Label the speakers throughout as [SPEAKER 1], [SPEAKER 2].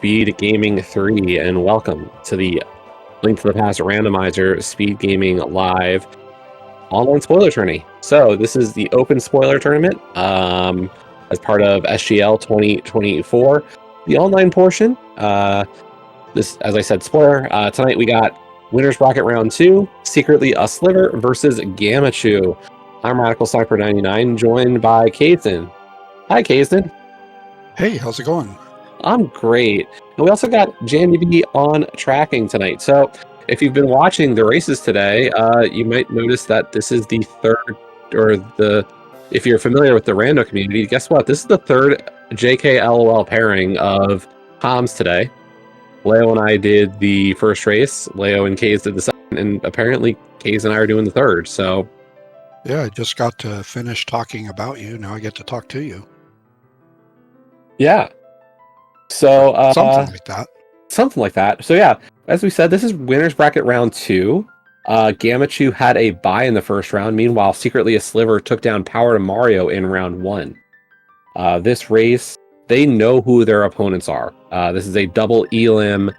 [SPEAKER 1] Speedgaming 3, and welcome to the Link to the Past Randomizer Speedgaming Live online spoiler tourney. So this is the open spoiler tournament as part of SGL 2024. The online portion, this, as I said, spoiler. Tonight we got Winners Bracket Round 2, Secretly a Sliver versus Gammachuu. I'm Radical Sniper 99, joined by Kaysen. Hi, Kaysen.
[SPEAKER 2] Hey, how's it going?
[SPEAKER 1] I'm great. And we also got JMDB on tracking tonight. So if you've been watching the races today, you might notice that this is the third, if you're familiar with the rando community, guess what? This is the third JKLOL pairing of comms today. Leo and I did the first race. Leo and Kays did the second, and apparently Kays and I are doing the third. So
[SPEAKER 2] yeah, I just got to finish talking about you. Now I get to talk to you.
[SPEAKER 1] Yeah. So
[SPEAKER 2] something like that.
[SPEAKER 1] Something like that. So yeah, as we said, this is Winners Bracket Round 2. Gammachuu had a bye in the first round. Meanwhile, Secretly a Sliver took down Power to Mario in round 1. This race, they know who their opponents are. This is a double elim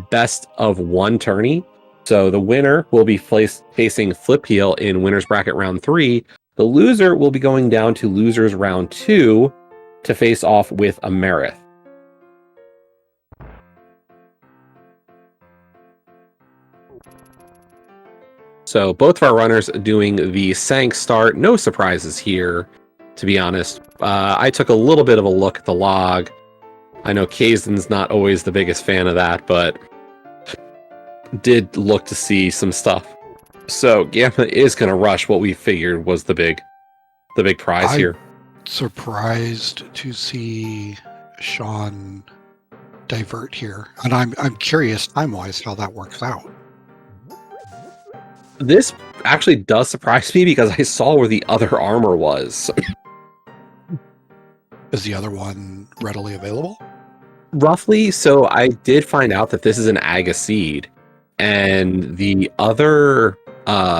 [SPEAKER 1] best of 1 tourney. So the winner will be facing Flip Heel in Winners Bracket Round 3. The loser will be going down to Losers Round 2 to face off with Amerith. So both of our runners doing the Sank start. No surprises here, to be honest. I took a little bit of a look at the log. I know Kaysen's not always the biggest fan of that, but did look to see some stuff. So Gamma is going to rush what we figured was the big prize here.
[SPEAKER 2] Surprised to see Sean divert here, and I'm curious time-wise how that works out.
[SPEAKER 1] This actually does surprise me because I saw where the other armor was.
[SPEAKER 2] Is the other one readily available?
[SPEAKER 1] Roughly. So I did find out that this is an Aga seed, and the other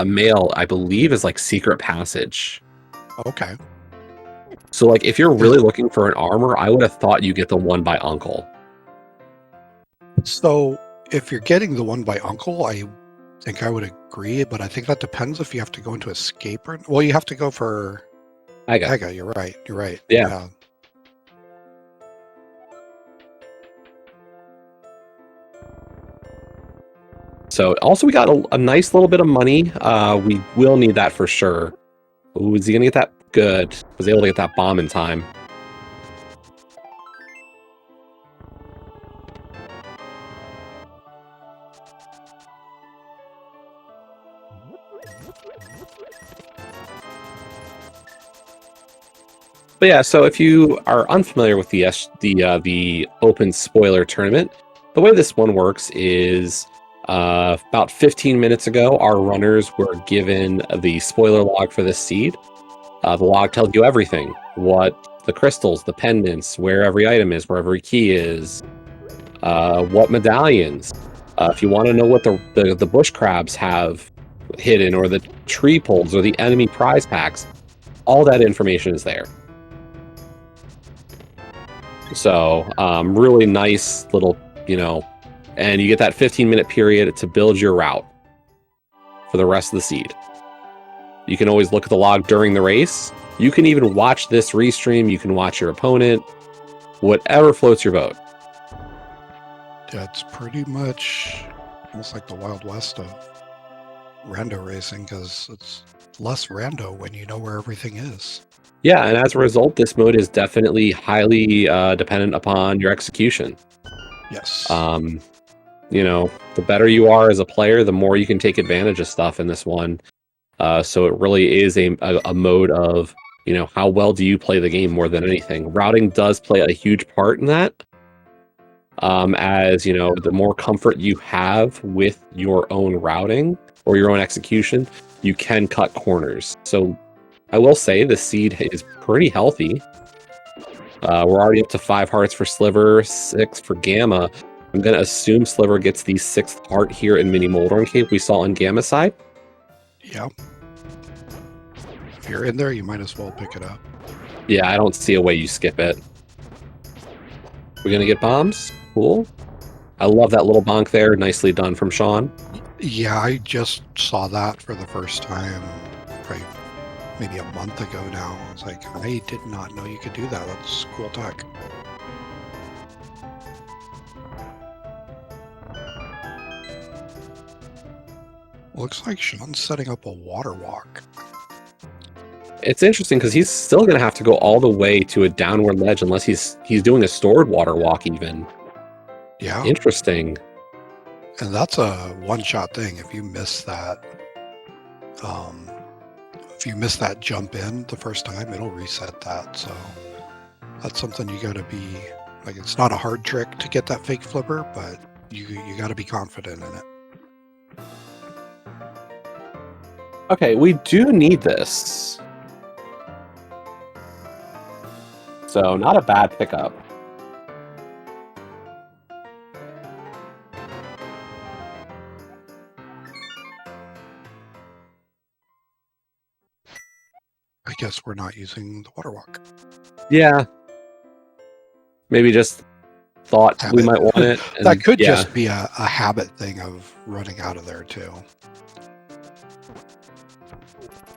[SPEAKER 1] mail, I believe, is like Secret Passage.
[SPEAKER 2] Okay.
[SPEAKER 1] So like if you're really looking for an armor, I would have thought you get the one by Uncle.
[SPEAKER 2] So if you're getting the one by Uncle, I think I would agree, but I think that depends if you have to go into escape or... Well, you have to go for Aga. You're right.
[SPEAKER 1] Yeah. So also we got a nice little bit of money. We will need that for sure. Ooh, is he gonna get that? Good. Was able to get that bomb in time. But yeah, so if you are unfamiliar with the open spoiler tournament, the way this one works is about 15 minutes ago, our runners were given the spoiler log for this seed. The log tells you everything: what the crystals, the pendants, where every item is, where every key is, what medallions. If you want to know what the bush crabs have hidden, or the tree poles, or the enemy prize packs, all that information is there. So really nice little, and you get that 15-minute period to build your route for the rest of the seed. You can always look at the log during the race. You can even watch this restream. You can watch your opponent, whatever floats your boat.
[SPEAKER 2] That's pretty much almost like the Wild West of rando racing, because it's less rando when you know where everything is.
[SPEAKER 1] Yeah, and as a result, this mode is definitely highly dependent upon your execution.
[SPEAKER 2] Yes.
[SPEAKER 1] The better you are as a player, the more you can take advantage of stuff in this one. So it really is a mode of, how well do you play the game more than anything. Routing does play a huge part in that. As the more comfort you have with your own routing or your own execution, you can cut corners. So I will say the seed is pretty healthy. We're already up to 5 hearts for Sliver, 6 for Gamma. I'm going to assume Sliver gets the 6th heart here in Mini Moldorm Cave we saw on Gamma's side.
[SPEAKER 2] Yeah. If you're in there, you might as well pick it up.
[SPEAKER 1] Yeah, I don't see a way you skip it. We're going to get bombs? cool. I love that little bonk there. Nicely done from Sean.
[SPEAKER 2] Yeah, I just saw that for the first time, probably maybe a month ago now. I was like, I did not know you could do that. That's cool tech. Looks like Sean's setting up a water walk.
[SPEAKER 1] It's interesting because he's still going to have to go all the way to a downward ledge unless he's doing a stored water walk even.
[SPEAKER 2] Yeah.
[SPEAKER 1] Interesting.
[SPEAKER 2] And that's a one-shot thing. If you miss that, jump in the first time, it'll reset that. So that's something you got to be like. It's not a hard trick to get that fake flipper, but you got to be confident in it.
[SPEAKER 1] Okay, we do need this. So not a bad pickup.
[SPEAKER 2] I guess we're not using the water walk.
[SPEAKER 1] Yeah. Maybe just thought we might want it.
[SPEAKER 2] That could just be a habit thing of running out of there too.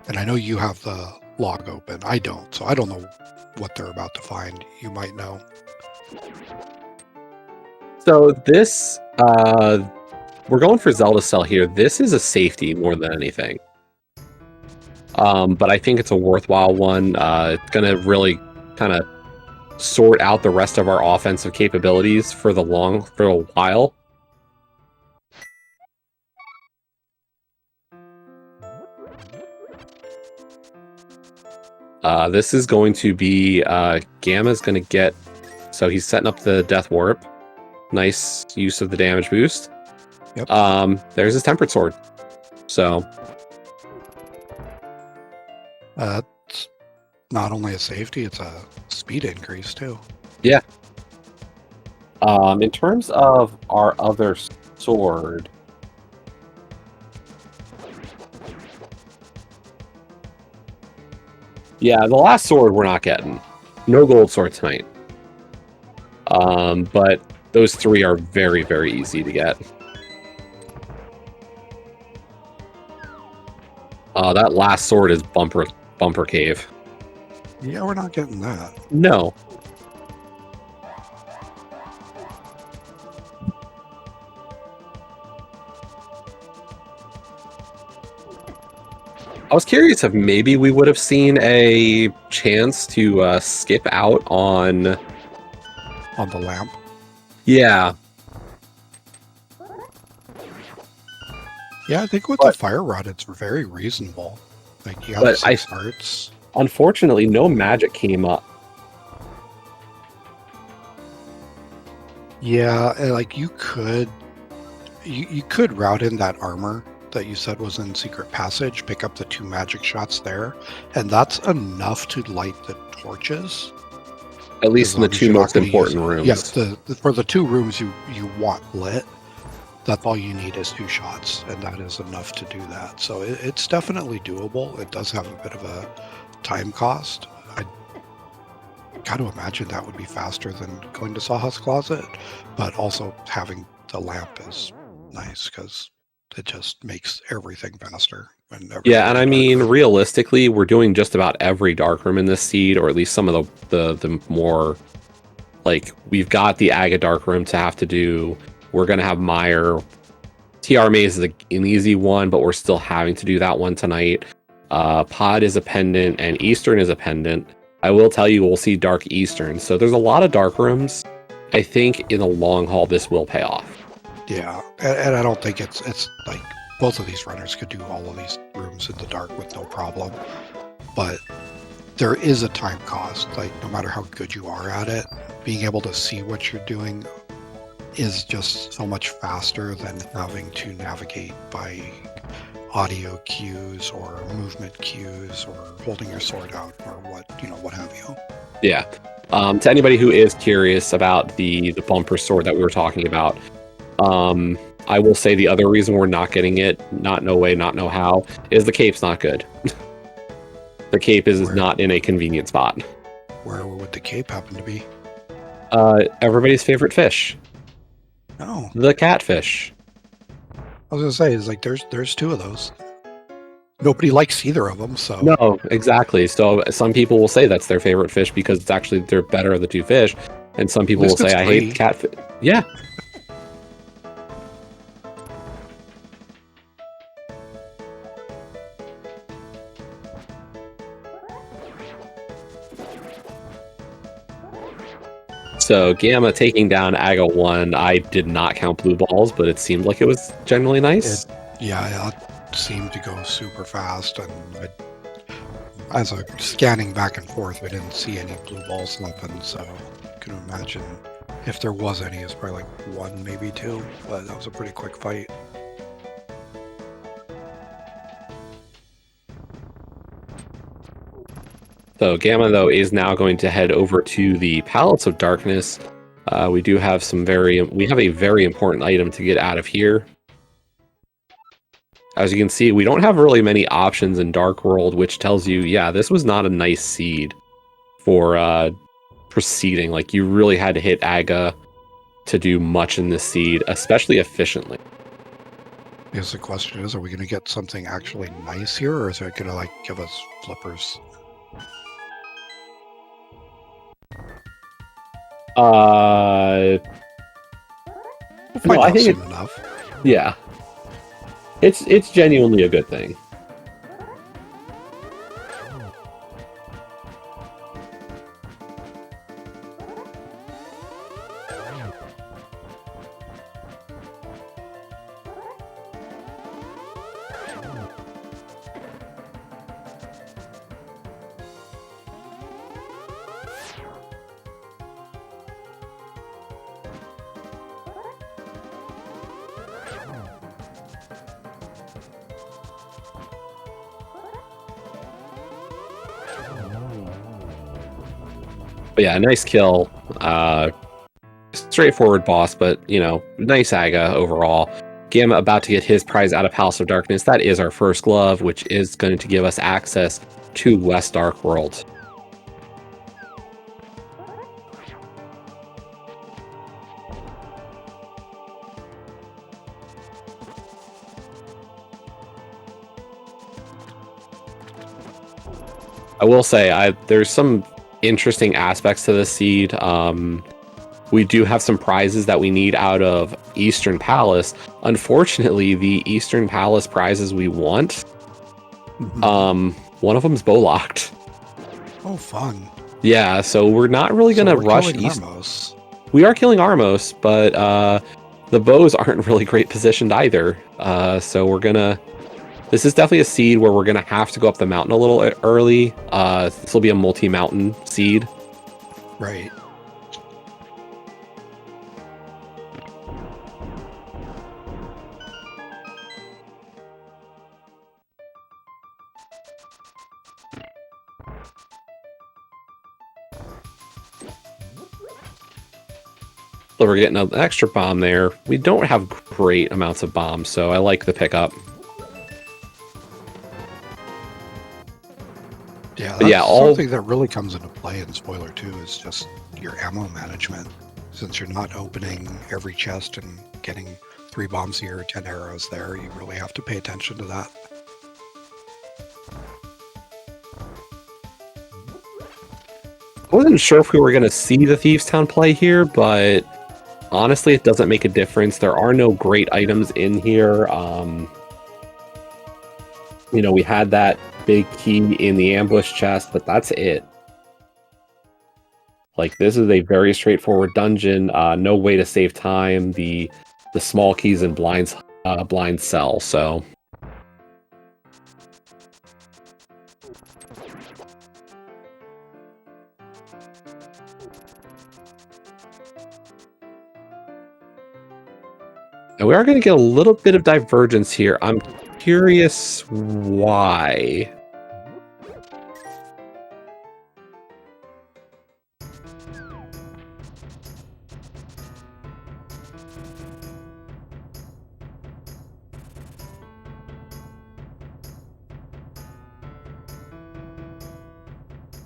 [SPEAKER 2] And I know you have the log open. I don't, so I don't know what they're about to find. You might know.
[SPEAKER 1] So this, we're going for Zelda Cell here. This is a safety more than anything. But I think it's a worthwhile one. It's going to really kind of sort out the rest of our offensive capabilities for a while. This is going to be Gamma's going to get, so he's setting up the Death Warp. Nice use of the damage boost.
[SPEAKER 2] Yep.
[SPEAKER 1] There's his Tempered Sword. So
[SPEAKER 2] it's not only a safety, it's a speed increase too.
[SPEAKER 1] Yeah. In terms of our other sword, yeah, the last sword we're not getting. No gold sword tonight. But those three are very, very easy to get. That last sword is Bumper Cave.
[SPEAKER 2] Yeah, we're not getting that.
[SPEAKER 1] No. I was curious if maybe we would have seen a chance to skip out on
[SPEAKER 2] the lamp.
[SPEAKER 1] Yeah.
[SPEAKER 2] Yeah, I think with the fire rod, it's very reasonable. Like you have 6 hearts.
[SPEAKER 1] Unfortunately, no magic came up.
[SPEAKER 2] Yeah, like you could route in that armor that you said was in Secret Passage, pick up the 2 magic shots there, and that's enough to light the torches.
[SPEAKER 1] At least in the 2 most important rooms.
[SPEAKER 2] Yes, for the 2 rooms you want lit, that's all you need is 2 shots, and that is enough to do that. So it's definitely doable. It does have a bit of a time cost. I got to imagine that would be faster than going to Saha's Closet, but also having the lamp is nice because it just makes everything faster.
[SPEAKER 1] Yeah, and I mean, realistically, we're doing just about every dark room in this seed, or at least some of the more, like, we've got the Aga dark room to have to do. We're going to have Meyer. TR Maze is an easy one, but we're still having to do that one tonight. Pod is a pendant, and Eastern is a pendant. I will tell you, we'll see Dark Eastern. So there's a lot of dark rooms. I think in the long haul, this will pay off.
[SPEAKER 2] Yeah, and I don't think it's like both of these runners could do all of these rooms in the dark with no problem. But there is a time cost. Like no matter how good you are at it, being able to see what you're doing is just so much faster than having to navigate by audio cues or movement cues or holding your sword out or what have you.
[SPEAKER 1] Yeah. To anybody who is curious about the bumper sword that we were talking about, I will say the other reason we're not getting it, not no way, not no how, is the cape's not good. The cape is not in a convenient spot.
[SPEAKER 2] Where would the cape happen to be?
[SPEAKER 1] Everybody's favorite fish.
[SPEAKER 2] Oh,
[SPEAKER 1] The catfish.
[SPEAKER 2] I was gonna say, is like there's two of those. Nobody likes either of them, so
[SPEAKER 1] No, exactly. So some people will say that's their favorite fish because it's actually they're better of the two fish, and some
[SPEAKER 2] at
[SPEAKER 1] people will
[SPEAKER 2] least
[SPEAKER 1] say
[SPEAKER 2] it's
[SPEAKER 1] I hate
[SPEAKER 2] free.
[SPEAKER 1] catfish. Yeah. So Gamma taking down Aga 1, I did not count blue balls, but it seemed like it was generally nice.
[SPEAKER 2] Yeah, it seemed to go super fast, and as I scanning back and forth, I didn't see any blue balls happen, so I can imagine if there was any, it's probably like one, maybe two, but that was a pretty quick fight.
[SPEAKER 1] So Gamma, though, is now going to head over to the Palace of Darkness. We do have we have a very important item to get out of here. As you can see, we don't have really many options in Dark World, which tells you, yeah, this was not a nice seed for proceeding. Like, you really had to hit Aga to do much in this seed, especially efficiently.
[SPEAKER 2] I guess the question is, are we going to get something actually nice here, or is it going to like give us flippers?
[SPEAKER 1] Uh,
[SPEAKER 2] We'll find
[SPEAKER 1] no, I
[SPEAKER 2] out
[SPEAKER 1] think
[SPEAKER 2] soon
[SPEAKER 1] it,
[SPEAKER 2] enough.
[SPEAKER 1] yeah, it's genuinely a good thing. But yeah, nice kill. Straightforward boss, but, you know, nice Aga overall. Gamma about to get his prize out of Palace of Darkness. That is our first glove, which is going to give us access to West Dark World. I will say, there's some interesting aspects to this seed. We do have some prizes that we need out of Eastern Palace. Unfortunately, the Eastern Palace prizes we want, one of them's bow locked.
[SPEAKER 2] Oh, fun.
[SPEAKER 1] Yeah, so we're not really going to rush East.
[SPEAKER 2] Armos.
[SPEAKER 1] We are killing Armos, but the bows aren't really great positioned either. So we're going to... This is definitely a seed where we're going to have to go up the mountain a little early. This will be a multi-mountain seed.
[SPEAKER 2] Right.
[SPEAKER 1] So we're getting an extra bomb there. We don't have great amounts of bombs, so I like the pickup.
[SPEAKER 2] Yeah,
[SPEAKER 1] But yeah,
[SPEAKER 2] something that really comes into play in Spoiler 2 is just your ammo management. Since you're not opening every chest and getting 3 bombs here, 10 arrows there, you really have to pay attention to that.
[SPEAKER 1] I wasn't sure if we were going to see the Thieves Town play here, but honestly, it doesn't make a difference. There are no great items in here. You know, we had that big key in the ambush chest, but that's it. Like, this is a very straightforward dungeon. No way to save time. The small keys and blind cell, so... And we are going to get a little bit of divergence here. I'm curious why.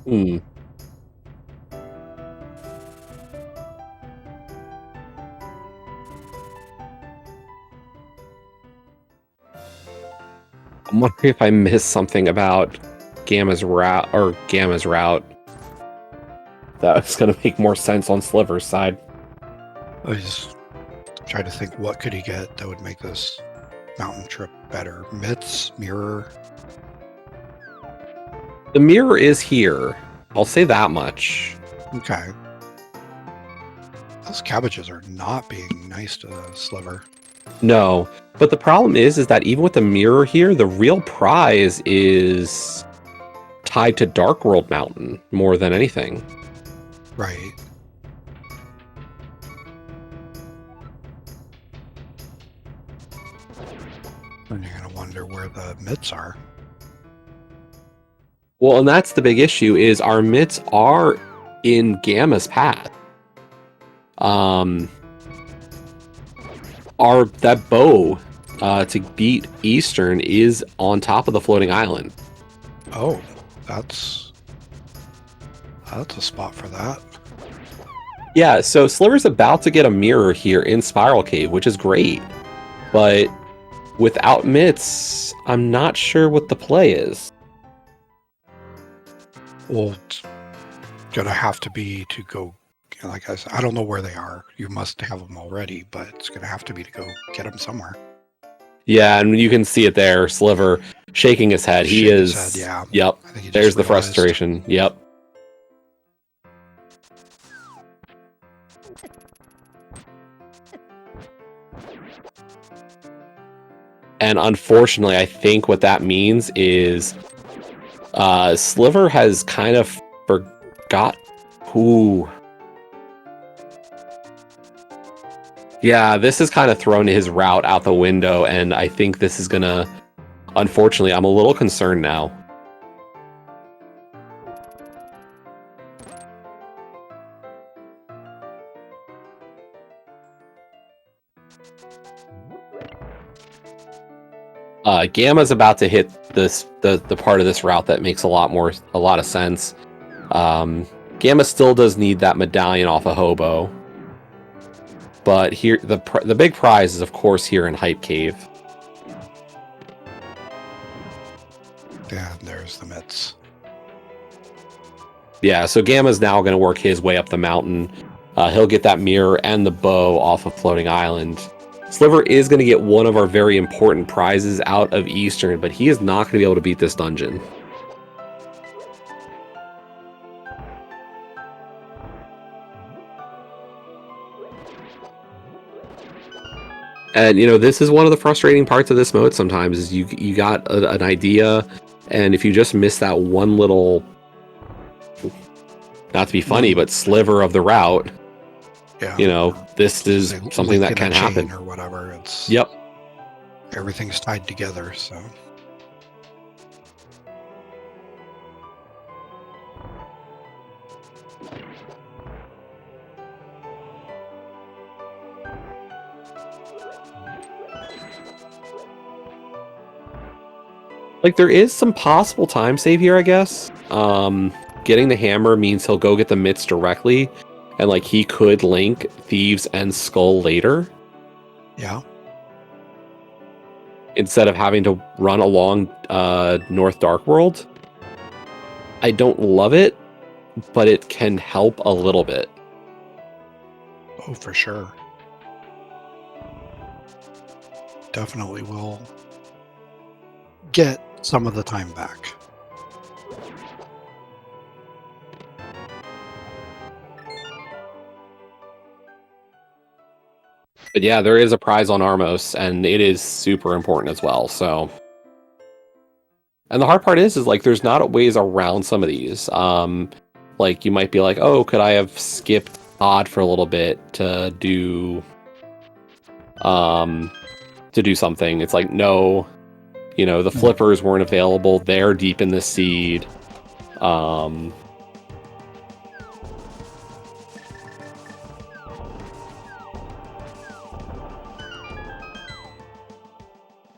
[SPEAKER 1] Hmm. I, I'm wondering if I missed something about Gamma's route that's going to make more sense on Sliver's side.
[SPEAKER 2] I was trying to think, what could he get that would make this mountain trip better? Mitts, mirror.
[SPEAKER 1] The mirror is here. I'll say that much.
[SPEAKER 2] Okay. Those cabbages are not being nice to Sliver.
[SPEAKER 1] No, but the problem is that even with the mirror here, the real prize is tied to Dark World Mountain more than anything.
[SPEAKER 2] Right. And you're going to wonder where the mitts are.
[SPEAKER 1] Well, and that's the big issue, is our mitts are in Gamma's path. That bow to beat Eastern is on top of the floating island.
[SPEAKER 2] Oh, that's a spot for that.
[SPEAKER 1] Yeah, so Sliver's about to get a mirror here in Spiral Cave, which is great. But without mitts, I'm not sure what the play is.
[SPEAKER 2] Well, it's going to have to be to go, like I said, I don't know where they are. You must have them already, but it's going to have to be to go get them somewhere.
[SPEAKER 1] Yeah, and you can see it there, Sliver shaking his head. He
[SPEAKER 2] Shaking
[SPEAKER 1] is.
[SPEAKER 2] his head, yeah.
[SPEAKER 1] Yep.
[SPEAKER 2] I think he just
[SPEAKER 1] There's the
[SPEAKER 2] realized.
[SPEAKER 1] frustration. Yep. And unfortunately, I think what that means is Sliver has kind of forgot who. Yeah, this has kind of thrown his route out the window, and I think this is gonna. Unfortunately, I'm a little concerned now. Gamma's about to hit the part of this route that makes a lot of sense. Gamma still does need that medallion off a hobo, but here the big prize is of course here in Hype Cave.
[SPEAKER 2] Yeah, there's the mitts.
[SPEAKER 1] Yeah, so Gamma's now going to work his way up the mountain. He'll get that mirror and the bow off of Floating Island. Sliver is going to get one of our very important prizes out of Eastern, but he is not going to be able to beat this dungeon. And, you know, this is one of the frustrating parts of this mode sometimes, is you got an idea, and if you just miss that one little, not to be funny, but sliver of the route,
[SPEAKER 2] yeah,
[SPEAKER 1] you know, this is something that can happen.
[SPEAKER 2] Or whatever. It's
[SPEAKER 1] Yep.
[SPEAKER 2] Everything's tied together, so.
[SPEAKER 1] Like, there is some possible time save here, I guess. Getting the hammer means he'll go get the mitts directly, and, like, he could link Thieves and Skull later.
[SPEAKER 2] Yeah.
[SPEAKER 1] Instead of having to run along North Dark World. I don't love it, but it can help a little bit.
[SPEAKER 2] Oh, for sure. Definitely will get some of the time back.
[SPEAKER 1] But yeah, there is a prize on Armos, and it is super important as well, so. And the hard part is like, there's not ways around some of these. Like, you might be like, oh, could I have skipped Odd for a little bit to do something? It's like, no, you know, the flippers weren't available. They're deep in the seed.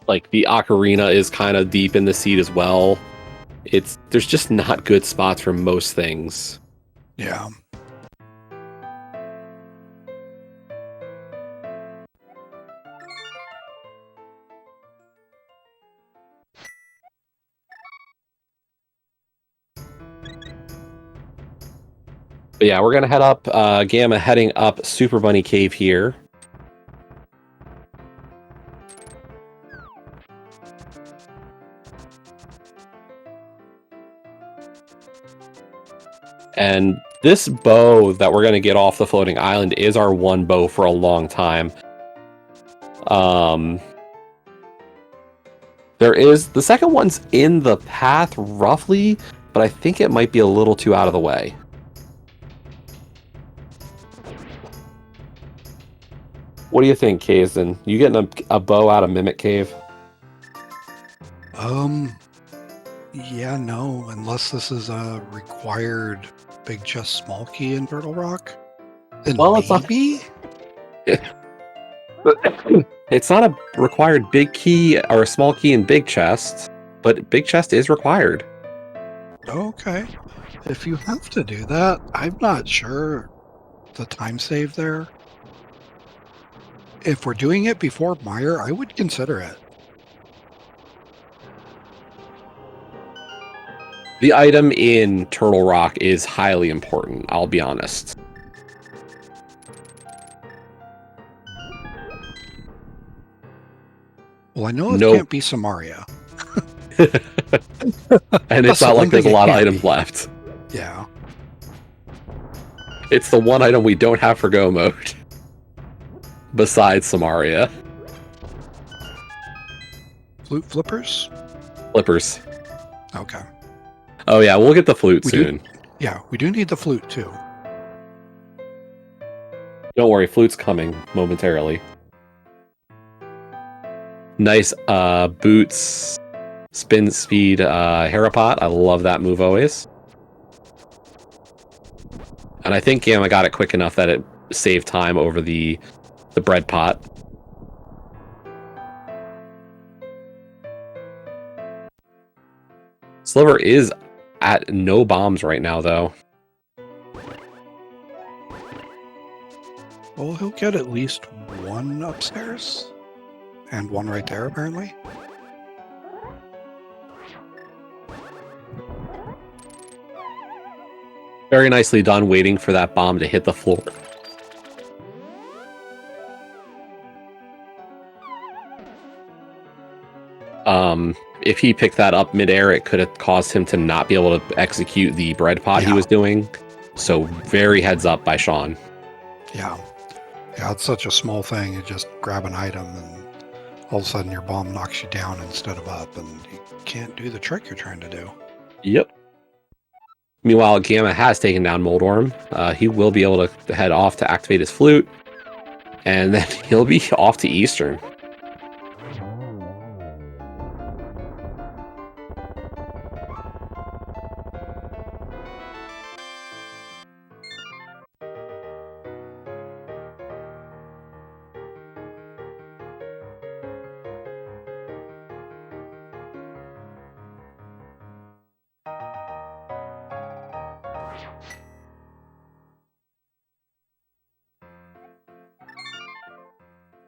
[SPEAKER 1] Like, the ocarina is kind of deep in the seed as well. There's just not good spots for most things.
[SPEAKER 2] Yeah.
[SPEAKER 1] But yeah, we're gonna head up. Gamma heading up Super Bunny Cave here. And this bow that we're going to get off the floating island is our one bow for a long time. There is... The second one's in the path, roughly, but I think it might be a little too out of the way. What do you think, Kazan? You getting a bow out of Mimic Cave?
[SPEAKER 2] Yeah, no, unless this is a required big chest small key in Turtle Rock. Then
[SPEAKER 1] Well,
[SPEAKER 2] maybe?
[SPEAKER 1] It's not a required big key or a small key in big chest, but big chest is required.
[SPEAKER 2] Okay. If you have to do that, I'm not sure the time save there. If we're doing it before Mire, I would consider it.
[SPEAKER 1] The item in Turtle Rock is highly important, I'll be honest.
[SPEAKER 2] Well, I know it can't be Samaria.
[SPEAKER 1] And it's not like there's a lot of items left.
[SPEAKER 2] Yeah.
[SPEAKER 1] It's the one item we don't have for Go mode. Besides Samaria.
[SPEAKER 2] Flute flippers?
[SPEAKER 1] Flippers.
[SPEAKER 2] Okay.
[SPEAKER 1] Oh yeah, we'll get the flute soon.
[SPEAKER 2] Yeah, we do need the flute too.
[SPEAKER 1] Don't worry, flute's coming momentarily. Nice boots, spin speed Harapot. I love that move always. And I think Gamma got it quick enough that it saved time over the bread pot. Sliver is at no bombs right now, though.
[SPEAKER 2] Well, he'll get at least one upstairs. And one right there, apparently.
[SPEAKER 1] Very nicely done, waiting for that bomb to hit the floor. If he picked that up midair, it could have caused him to not be able to execute the bread pot he was doing. So very heads up by Sean.
[SPEAKER 2] Yeah. Yeah, it's such a small thing. You just grab an item and all of a sudden your bomb knocks you down instead of up, and you can't do the trick you're trying to do.
[SPEAKER 1] Yep. Meanwhile, Gamma has taken down Moldorm. He will be able to head off to activate his flute, and then he'll be off to Eastern.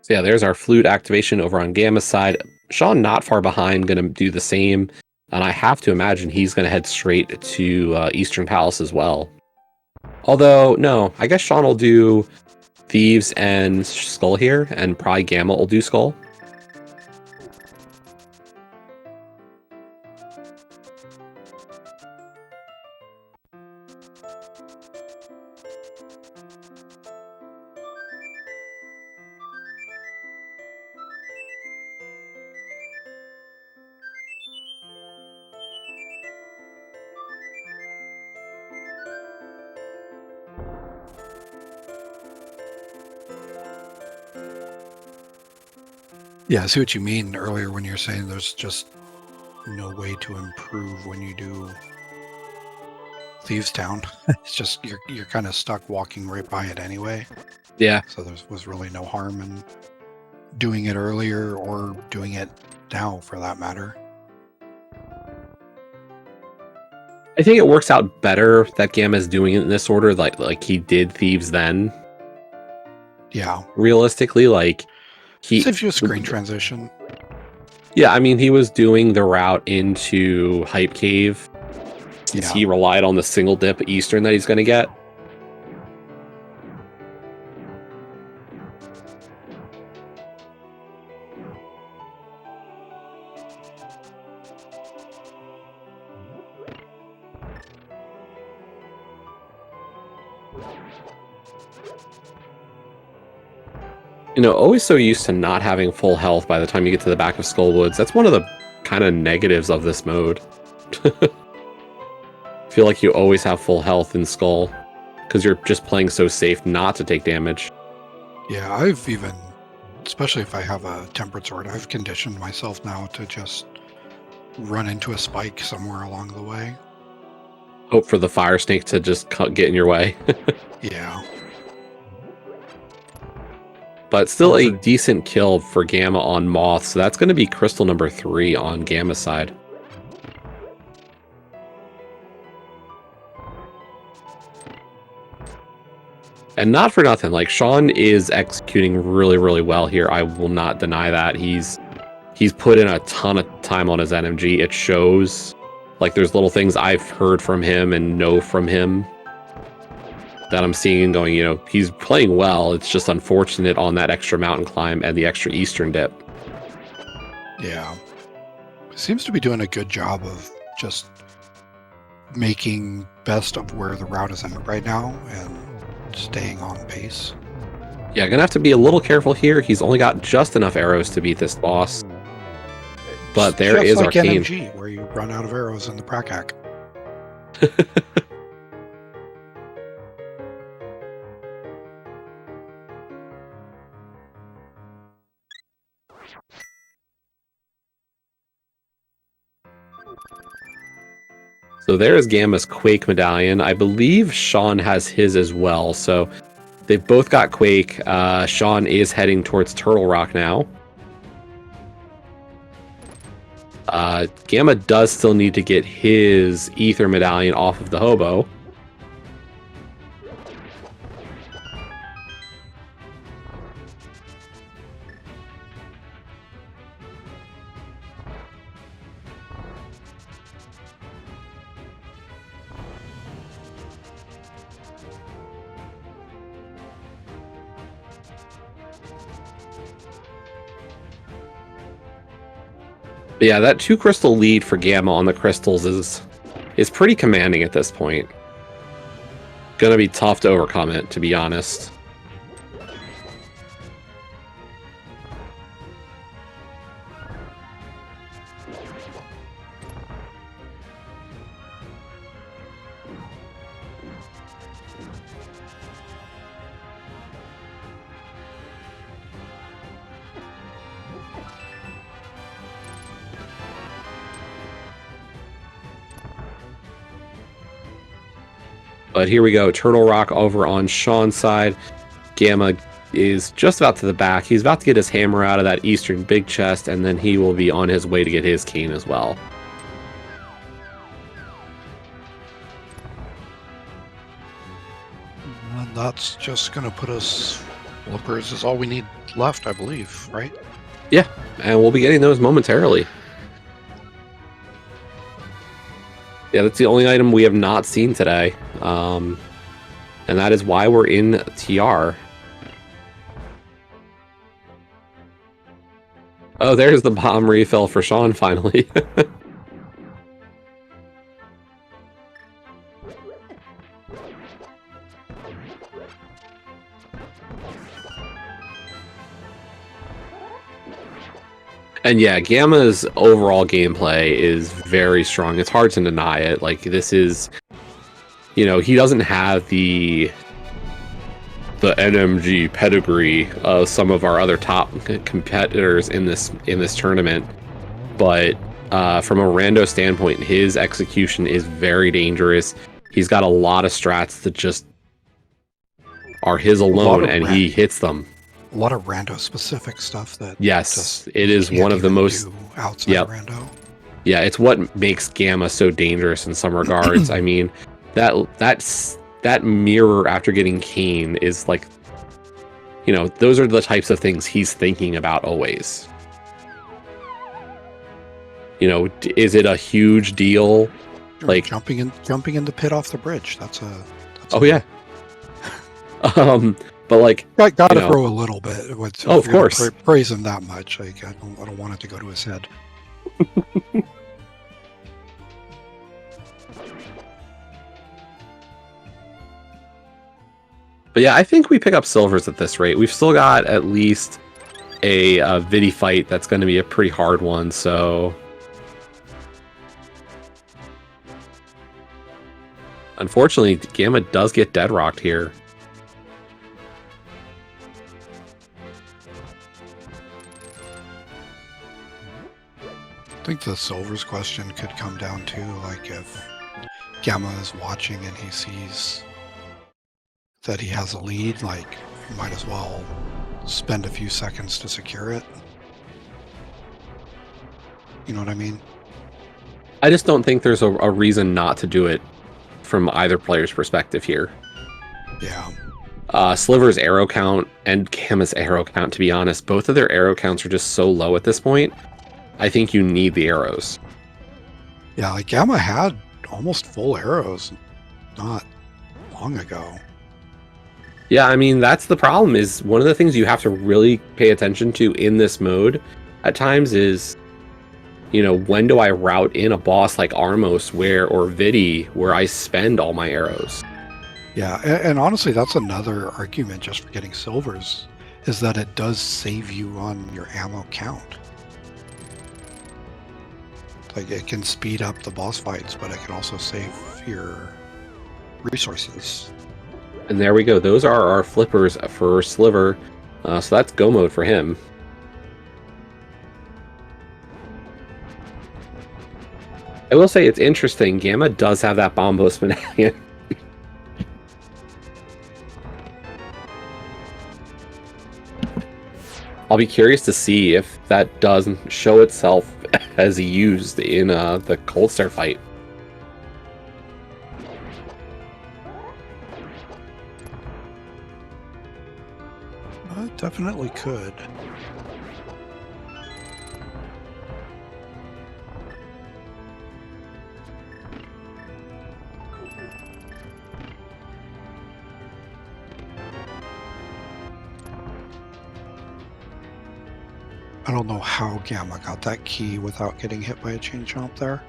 [SPEAKER 1] So yeah, there's our flute activation over on Gamma's side. Sean not far behind, going to do the same. And I have to imagine he's going to head straight to Eastern Palace as well. Although, no, I guess Sean will do Thieves and Skull here, and probably Gamma will do Skull.
[SPEAKER 2] Yeah, I see what you mean earlier when you're saying there's just no way to improve when you do Thieves Town. It's just you're kind of stuck walking right by it anyway.
[SPEAKER 1] Yeah.
[SPEAKER 2] So there was really no harm in doing it earlier or doing it now, for that matter.
[SPEAKER 1] I think it works out better that Gamma's doing it in this order, like he did Thieves then.
[SPEAKER 2] Yeah.
[SPEAKER 1] Realistically, like he
[SPEAKER 2] saves you a screen transition.
[SPEAKER 1] Yeah, I mean, he was doing the route into Hype Cave since he relied on the single dip Eastern that he's going to get. You know, always so used to not having full health by the time you get to the back of Skullwoods. That's one of the kind of negatives of this mode. Feel like you always have full health in Skull because you're just playing so safe not to take damage.
[SPEAKER 2] Yeah, I've even, especially if I have a tempered sword, I've conditioned myself now to just run into a spike somewhere along the way.
[SPEAKER 1] Hope for the fire snake to just get in your way.
[SPEAKER 2] Yeah.
[SPEAKER 1] But still a decent kill for Gamma on Moth, so that's going to be crystal number 3 on Gamma's side. And not for nothing, like, Sean is executing really, really well here. I will not deny that. He's put in a ton of time on his NMG. It shows. Like, there's little things I've heard from him and know from him that I'm seeing and going, you know, he's playing well. It's just unfortunate on that extra mountain climb and the extra eastern dip.
[SPEAKER 2] Yeah. Seems to be doing a good job of just making best of where the route is at right now and staying on pace.
[SPEAKER 1] Yeah, gonna have to be a little careful here. He's only got just enough arrows to beat this boss. But there is
[SPEAKER 2] like
[SPEAKER 1] Arcane.
[SPEAKER 2] NMG, where you run out of arrows in the Prakak.
[SPEAKER 1] So there's Gamma's Quake medallion. I believe Sean has his as well. So they've both got Quake. Sean is heading towards Turtle Rock now. Gamma does still need to get his Ether medallion off of the hobo. But yeah, that 2 crystal lead for Gamma on the crystals is pretty commanding at this point. Gonna be tough to overcome it, to be honest. But here we go, Turtle Rock over on Sean's side. Gamma is just about to the back. He's about to get his hammer out of that eastern big chest, and then he will be on his way to get his cane as well.
[SPEAKER 2] And that's just going to put us... Flippers is all we need left, I believe, right?
[SPEAKER 1] Yeah, and we'll be getting those momentarily. Yeah, that's the only item we have not seen today. And that is why we're in TR. Oh, there's the bomb refill for Sean, finally. And yeah, Gamma's overall gameplay is very strong. It's hard to deny it. Like, this is, you know, he doesn't have the NMG pedigree of some of our other top competitors in this tournament, but from a rando standpoint, his execution is very dangerous. He's got a lot of strats that just are his alone, and he hits them.
[SPEAKER 2] A lot of rando specific stuff that
[SPEAKER 1] yes, it is one of the most
[SPEAKER 2] outside rando.
[SPEAKER 1] Yeah, it's what makes Gamma so dangerous in some regards. I mean, that mirror after getting cane is like, you know, those are the types of things he's thinking about always. You know, is it a huge deal? Like
[SPEAKER 2] jumping in the pit off the bridge. That's
[SPEAKER 1] yeah. But like,
[SPEAKER 2] gotta throw a little bit.
[SPEAKER 1] Oh, of course.
[SPEAKER 2] Praise him that much. Like, I don't want it to go to his head.
[SPEAKER 1] But But yeah, I think we pick up silvers at this rate. We've still got at least a Vidi fight that's going to be a pretty hard one, so... Unfortunately, Gamma does get deadrocked here.
[SPEAKER 2] I think the silvers question could come down to, like, if Gamma is watching and he sees that he has a lead, like, you might as well spend a few seconds to secure it. You know what I mean?
[SPEAKER 1] I just don't think there's a reason not to do it from either player's perspective here.
[SPEAKER 2] Yeah.
[SPEAKER 1] Sliver's arrow count and Gamma's arrow count, to be honest, both of their arrow counts are just so low at this point. I think you need the arrows.
[SPEAKER 2] Yeah, like Gamma had almost full arrows not long ago.
[SPEAKER 1] Yeah, I mean, that's the problem, is one of the things you have to really pay attention to in this mode at times is, you know, when do I route in a boss like Armos or Vidi where I spend all my arrows?
[SPEAKER 2] Yeah, and honestly, that's another argument just for getting silvers, is that it does save you on your ammo count. Like, it can speed up the boss fights, but it can also save your resources.
[SPEAKER 1] And there we go. Those are our flippers for Sliver. So that's go mode for him. I will say it's interesting. Gamma does have that Bombos medallion. I'll be curious to see if that doesn't show itself as used in the Cold Stare fight.
[SPEAKER 2] It definitely could. I don't know how Gamma got that key without getting hit by a chain chomp there.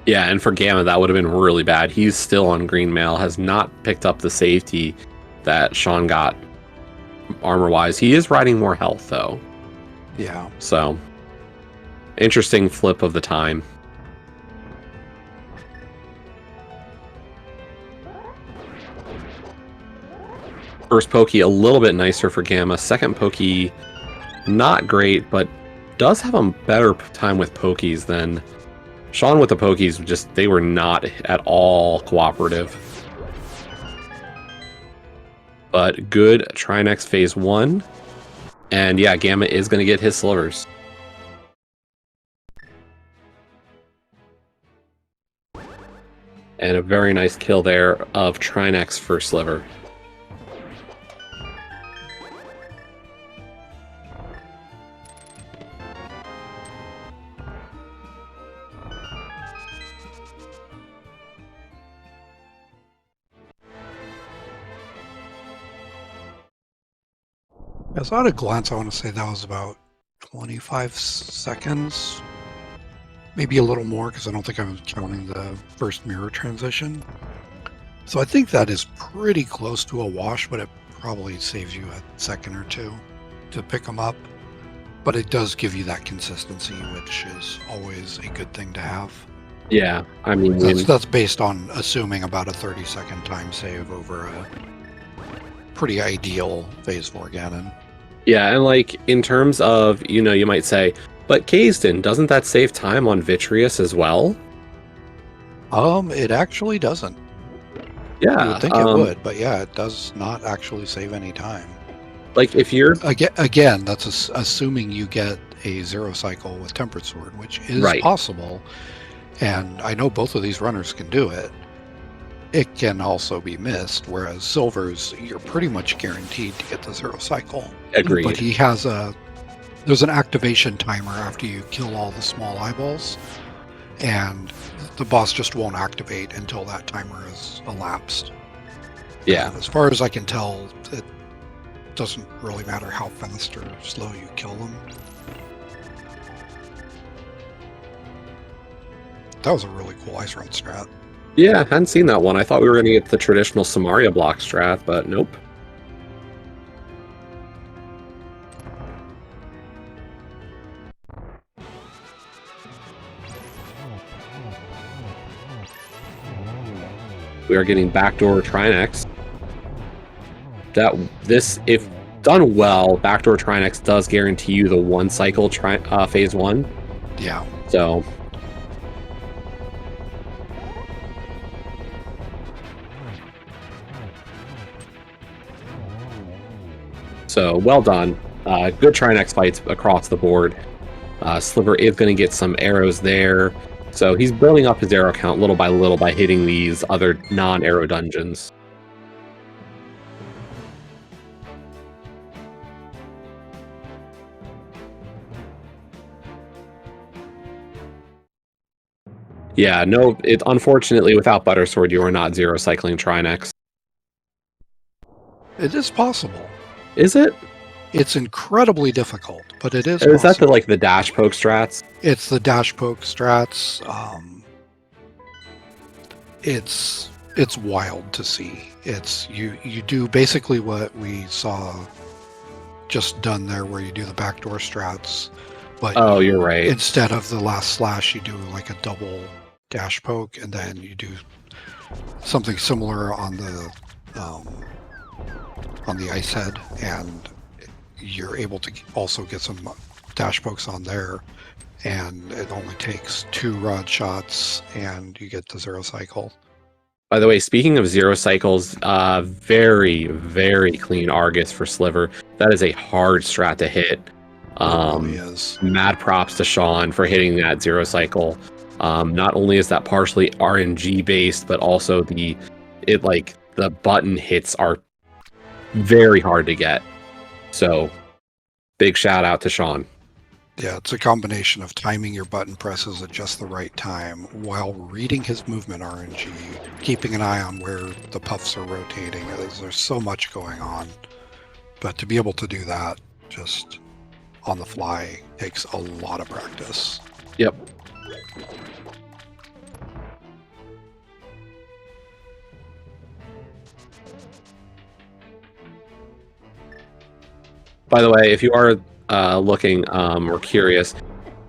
[SPEAKER 1] Yeah, and for Gamma, that would have been really bad. He's still on green mail, has not picked up the safety that Sean got armor-wise. He is riding more health, though.
[SPEAKER 2] Yeah.
[SPEAKER 1] So, interesting flip of the time. First pokey, a little bit nicer for Gamma. Second pokey, not great, but does have a better time with pokies than... Sean with the pokies, just they were not at all cooperative. But good Trinex phase 1. And yeah, Gamma is going to get his slivers. And a very nice kill there of Trinex for sliver.
[SPEAKER 2] So at a glance, I want to say that was about 25 seconds. Maybe a little more, because I don't think I was counting the first mirror transition. So I think that is pretty close to a wash, but it probably saves you a second or two to pick them up. But it does give you that consistency, which is always a good thing to have.
[SPEAKER 1] Yeah, I mean...
[SPEAKER 2] That's based on assuming about a 30-second time save over a pretty ideal phase 4 Ganon.
[SPEAKER 1] Yeah, and like, in terms of, you know, you might say, but Kazdin, doesn't that save time on Vitreous as well?
[SPEAKER 2] It actually doesn't.
[SPEAKER 1] Yeah.
[SPEAKER 2] You would think it would, but yeah, it does not actually save any time.
[SPEAKER 1] Like, if you're...
[SPEAKER 2] Again, that's assuming you get a 0 cycle with Tempered Sword, which is possible. And I know both of these runners can do it. It can also be missed, whereas Silver's, you're pretty much guaranteed to get the 0 cycle.
[SPEAKER 1] Agreed.
[SPEAKER 2] But he has there's an activation timer after you kill all the small eyeballs, and the boss just won't activate until that timer is elapsed.
[SPEAKER 1] Yeah.
[SPEAKER 2] And as far as I can tell, it doesn't really matter how fast or slow you kill them. That was a really cool Ice Rod strat.
[SPEAKER 1] Yeah, hadn't seen that one. I thought we were going to get the traditional Samaria block strat, but nope. We are getting backdoor Trinex. If done well, backdoor Trinex does guarantee you the one cycle phase 1.
[SPEAKER 2] Yeah.
[SPEAKER 1] So well done. Good Trinex fights across the board. Sliver is going to get some arrows there. So he's building up his arrow count little by little by hitting these other non-arrow dungeons. Yeah, no, unfortunately without Buttersword you are not zero cycling Trinex.
[SPEAKER 2] It is possible.
[SPEAKER 1] Is it?
[SPEAKER 2] It's incredibly difficult, but it is.
[SPEAKER 1] Is that the dash poke strats?
[SPEAKER 2] It's the dash poke strats. It's wild to see. It's you do basically what we saw just done there, where you do the backdoor strats, but
[SPEAKER 1] you're right.
[SPEAKER 2] Instead of the last slash, you do like a double dash poke, and then you do something similar on the ice head, and you're able to also get some dash pokes on there, and it only takes 2 rod shots and you get to zero cycle.
[SPEAKER 1] By the way, speaking of zero cycles, very, very clean Argus for Sliver. That is a hard strat to hit.
[SPEAKER 2] It really is.
[SPEAKER 1] Mad props to Sean for hitting that zero cycle. Not only is that partially RNG based, but also the button hits are very hard to get. So big shout out to Sean.
[SPEAKER 2] Yeah, it's a combination of timing your button presses at just the right time while reading his movement RNG, keeping an eye on where the puffs are rotating. There's so much going on. But to be able to do that just on the fly takes a lot of practice.
[SPEAKER 1] Yep. By the way, if you are looking or curious,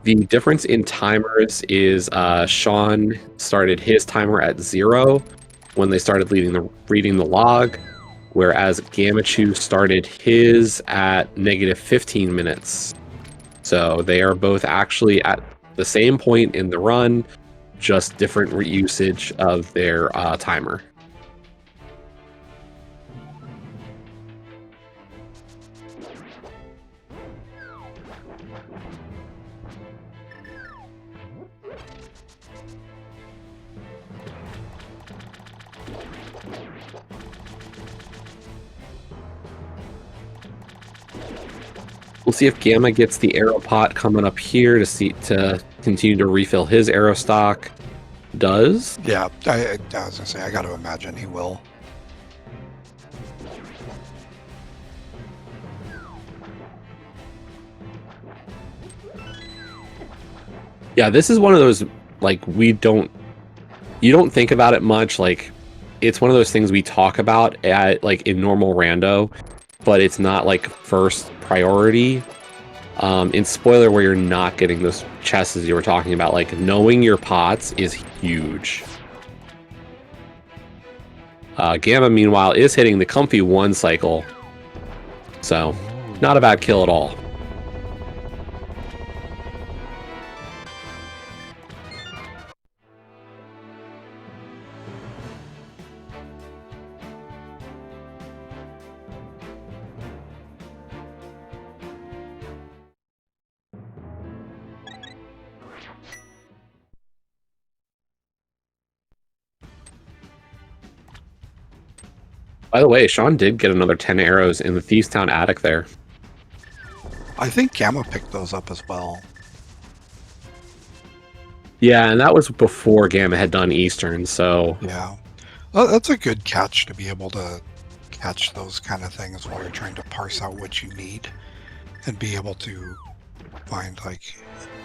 [SPEAKER 1] the difference in timers is Sean started his timer at 0 when they started reading the log, whereas Gammachuu started his at -15 minutes. So they are both actually at the same point in the run, just different usage of their timer. We'll see if Gamma gets the arrow pot coming up here to continue to refill his arrow stock. Does?
[SPEAKER 2] Yeah, I was gonna say, I got to imagine he will.
[SPEAKER 1] Yeah, this is one of those, like, you don't think about it much. Like, it's one of those things we talk about at, like, in normal rando, but it's not like first priority. In spoiler, where you're not getting those chests as you were talking about, like, knowing your pots is huge. Gamma, meanwhile, is hitting the comfy 1 cycle, so not a bad kill at all. By the way, Sean did get another 10 arrows in the Thieves Town attic there.
[SPEAKER 2] I think Gamma picked those up as well.
[SPEAKER 1] Yeah, and that was before Gamma had done Eastern, so...
[SPEAKER 2] Yeah. Well, that's a good catch, to be able to catch those kind of things while you're trying to parse out what you need and be able to find, like,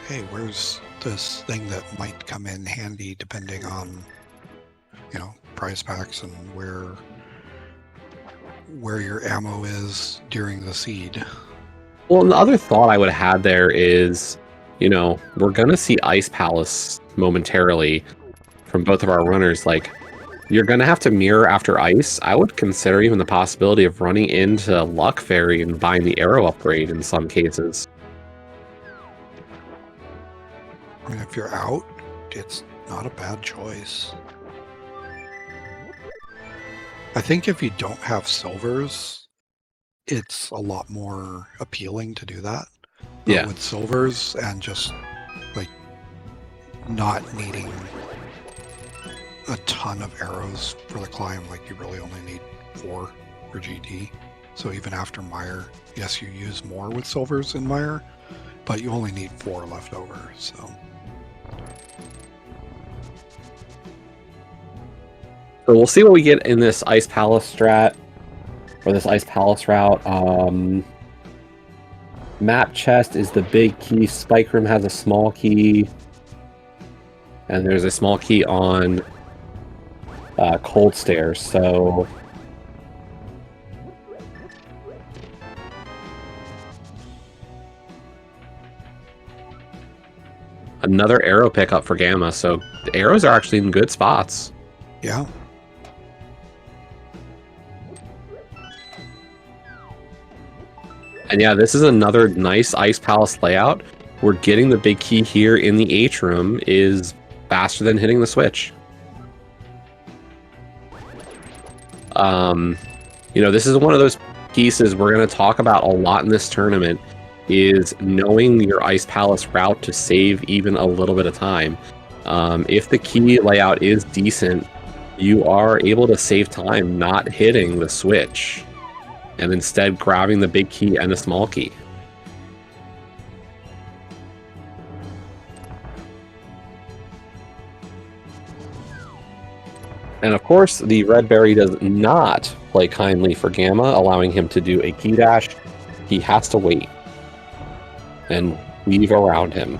[SPEAKER 2] hey, where's this thing that might come in handy depending on prize packs and where your ammo is during the seed.
[SPEAKER 1] Well, and the other thought I would have had there is, we're going to see Ice Palace momentarily from both of our runners. Like, you're going to have to mirror after Ice. I would consider even the possibility of running into Luck Fairy and buying the arrow upgrade in some cases.
[SPEAKER 2] I mean, if you're out, it's not a bad choice. I think if you don't have silvers, it's a lot more appealing to do that.
[SPEAKER 1] Yeah.
[SPEAKER 2] With silvers and just like not needing a ton of arrows for the climb, like you really only need 4 for GT. So even after Mire, yes, you use more with silvers in Mire, but you only need 4 left over. So
[SPEAKER 1] we'll see what we get in this Ice Palace strat, or this Ice Palace route. Map chest is the big key. Spike room has a small key. And there's a small key on cold stairs, so... Another arrow pickup for Gamma, so the arrows are actually in good spots.
[SPEAKER 2] Yeah.
[SPEAKER 1] And yeah, this is another nice Ice Palace layout. We're getting the big key here in the H room is faster than hitting the switch. This is one of those pieces we're going to talk about a lot in this tournament, is knowing your Ice Palace route to save even a little bit of time. If the key layout is decent, you are able to save time not hitting the switch, and instead grabbing the big key and a small key. And of course, the Red Berry does not play kindly for Gamma, allowing him to do a key dash. He has to wait and weave around him.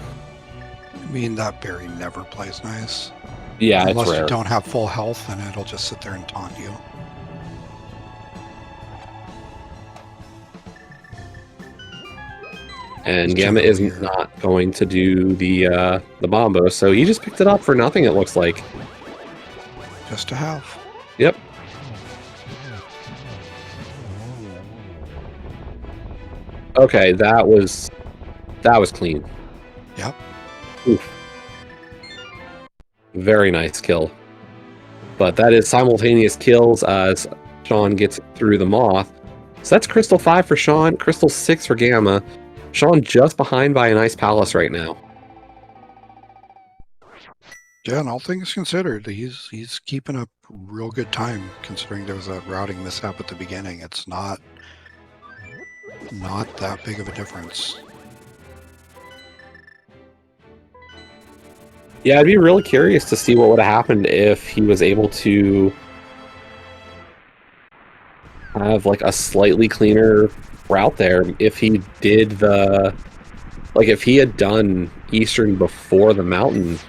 [SPEAKER 2] I mean, that berry never plays nice.
[SPEAKER 1] Yeah,
[SPEAKER 2] unless
[SPEAKER 1] it's rare.
[SPEAKER 2] you don't have full health, and it'll just sit there and taunt you.
[SPEAKER 1] And Gamma is not going to do the Bombo, so he just picked it up for nothing, it looks like.
[SPEAKER 2] Just to have.
[SPEAKER 1] Yep. Okay, that was clean.
[SPEAKER 2] Yep.
[SPEAKER 1] Oof. Very nice kill. But that is simultaneous kills as Sean gets through the Moth. So that's Crystal 5 for Sean, Crystal 6 for Gamma. Sean just behind by an Ice Palace right now.
[SPEAKER 2] Yeah, and all things considered, he's keeping a real good time considering there was a routing mishap at the beginning. It's not that big of a difference.
[SPEAKER 1] Yeah, I'd be really curious to see what would have happened if he was able to have like a slightly cleaner route there. If he did if he had done Eastern before the mountain,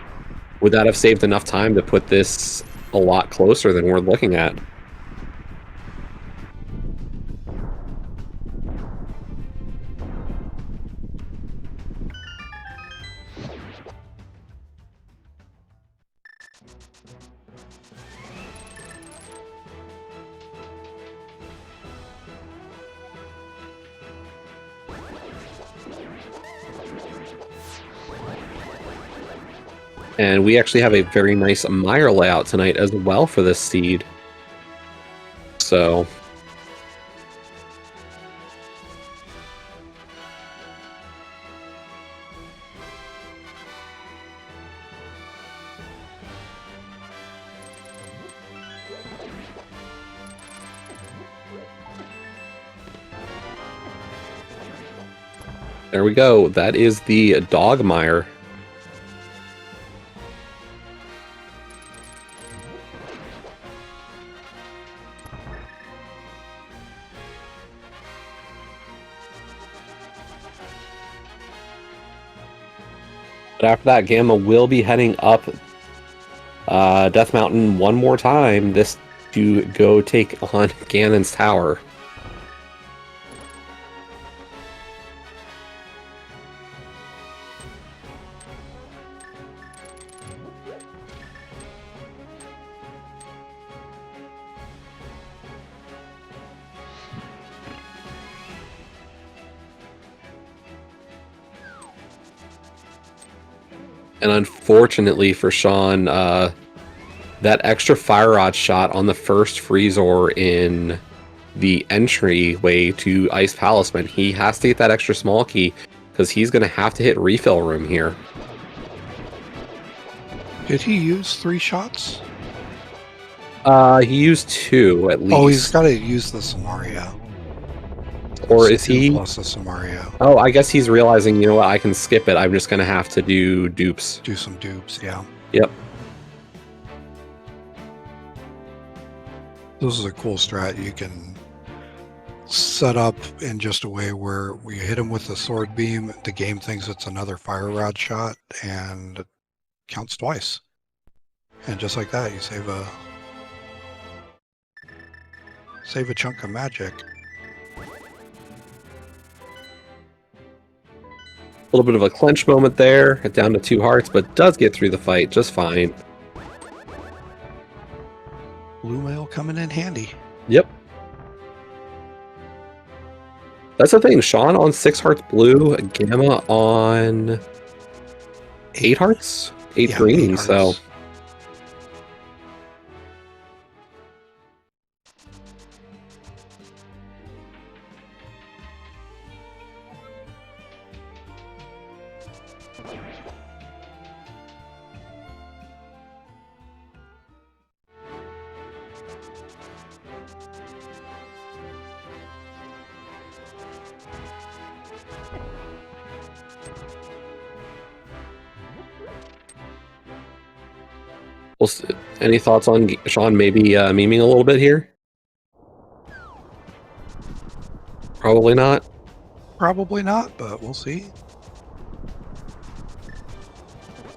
[SPEAKER 1] would that have saved enough time to put this a lot closer than we're looking at? And we actually have a very nice Mire layout tonight as well for this seed. So... there we go. That is the Dog Mire. But after that, Gamma will be heading up Death Mountain one more time. This to go take on Ganon's tower. And unfortunately for Sean, that extra fire rod shot on the first Freezor in the entryway to Ice Palace meant he has to get that extra small key because he's going to have to hit refill room here.
[SPEAKER 2] Did he use 3 shots?
[SPEAKER 1] He used 2 at least.
[SPEAKER 2] Oh, he's got to use the Samaria.
[SPEAKER 1] Or is he?
[SPEAKER 2] Plus the Samaria.
[SPEAKER 1] Oh, I guess he's realizing, you know what, I can skip it. I'm just going to have to do dupes.
[SPEAKER 2] Do some dupes, yeah.
[SPEAKER 1] Yep.
[SPEAKER 2] This is a cool strat. You can set up in just a way where you hit him with the sword beam, the game thinks it's another fire rod shot, and it counts twice. And just like that, you save a chunk of magic.
[SPEAKER 1] A little bit of a clench moment there, down to 2 hearts, but does get through the fight just fine.
[SPEAKER 2] Blue mail coming in handy.
[SPEAKER 1] Yep. That's the thing. Sean on 6 hearts blue, Gamma on 8 hearts? 8
[SPEAKER 2] Yeah,
[SPEAKER 1] green,
[SPEAKER 2] 8
[SPEAKER 1] so...
[SPEAKER 2] hearts.
[SPEAKER 1] Any thoughts on Sean maybe memeing a little bit here? Probably not.
[SPEAKER 2] Probably not, but we'll see.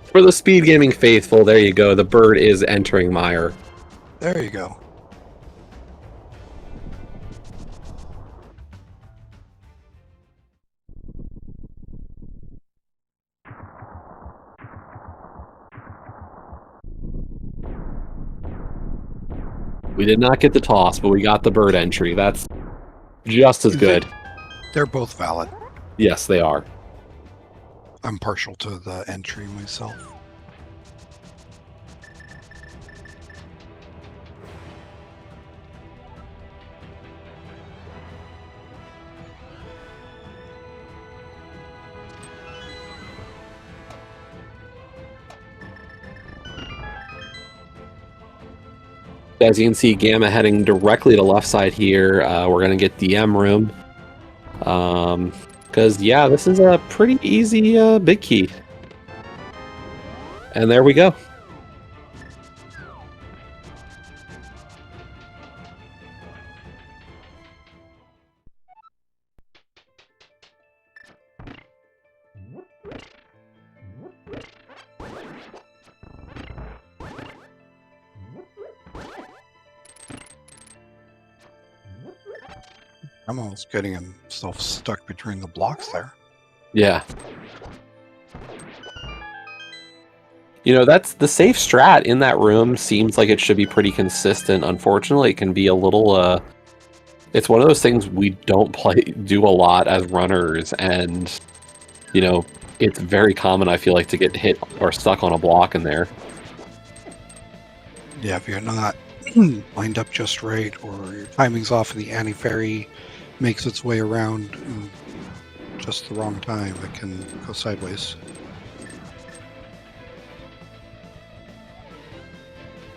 [SPEAKER 1] For the Speedgaming faithful, there you go. The bird is entering Mire.
[SPEAKER 2] There you go.
[SPEAKER 1] We did not get the toss, but we got the bird entry. That's just as good.
[SPEAKER 2] They're both valid.
[SPEAKER 1] Yes, they are.
[SPEAKER 2] I'm partial to the entry myself.
[SPEAKER 1] As you can see, Gamma heading directly to left side here. We're going to get DM room. Because, yeah, this is a pretty easy big key. And there we go.
[SPEAKER 2] I'm almost getting himself stuck between the blocks there.
[SPEAKER 1] Yeah. You know, that's the safe strat in that room. Seems like it should be pretty consistent. Unfortunately, it can be a little... it's one of those things we don't do a lot as runners. And, you know, it's very common, I feel like, to get hit or stuck on a block in there.
[SPEAKER 2] Yeah, if you're not lined up just right, or your timing's off and the anti-fairy makes its way around in just the wrong time, it can go sideways.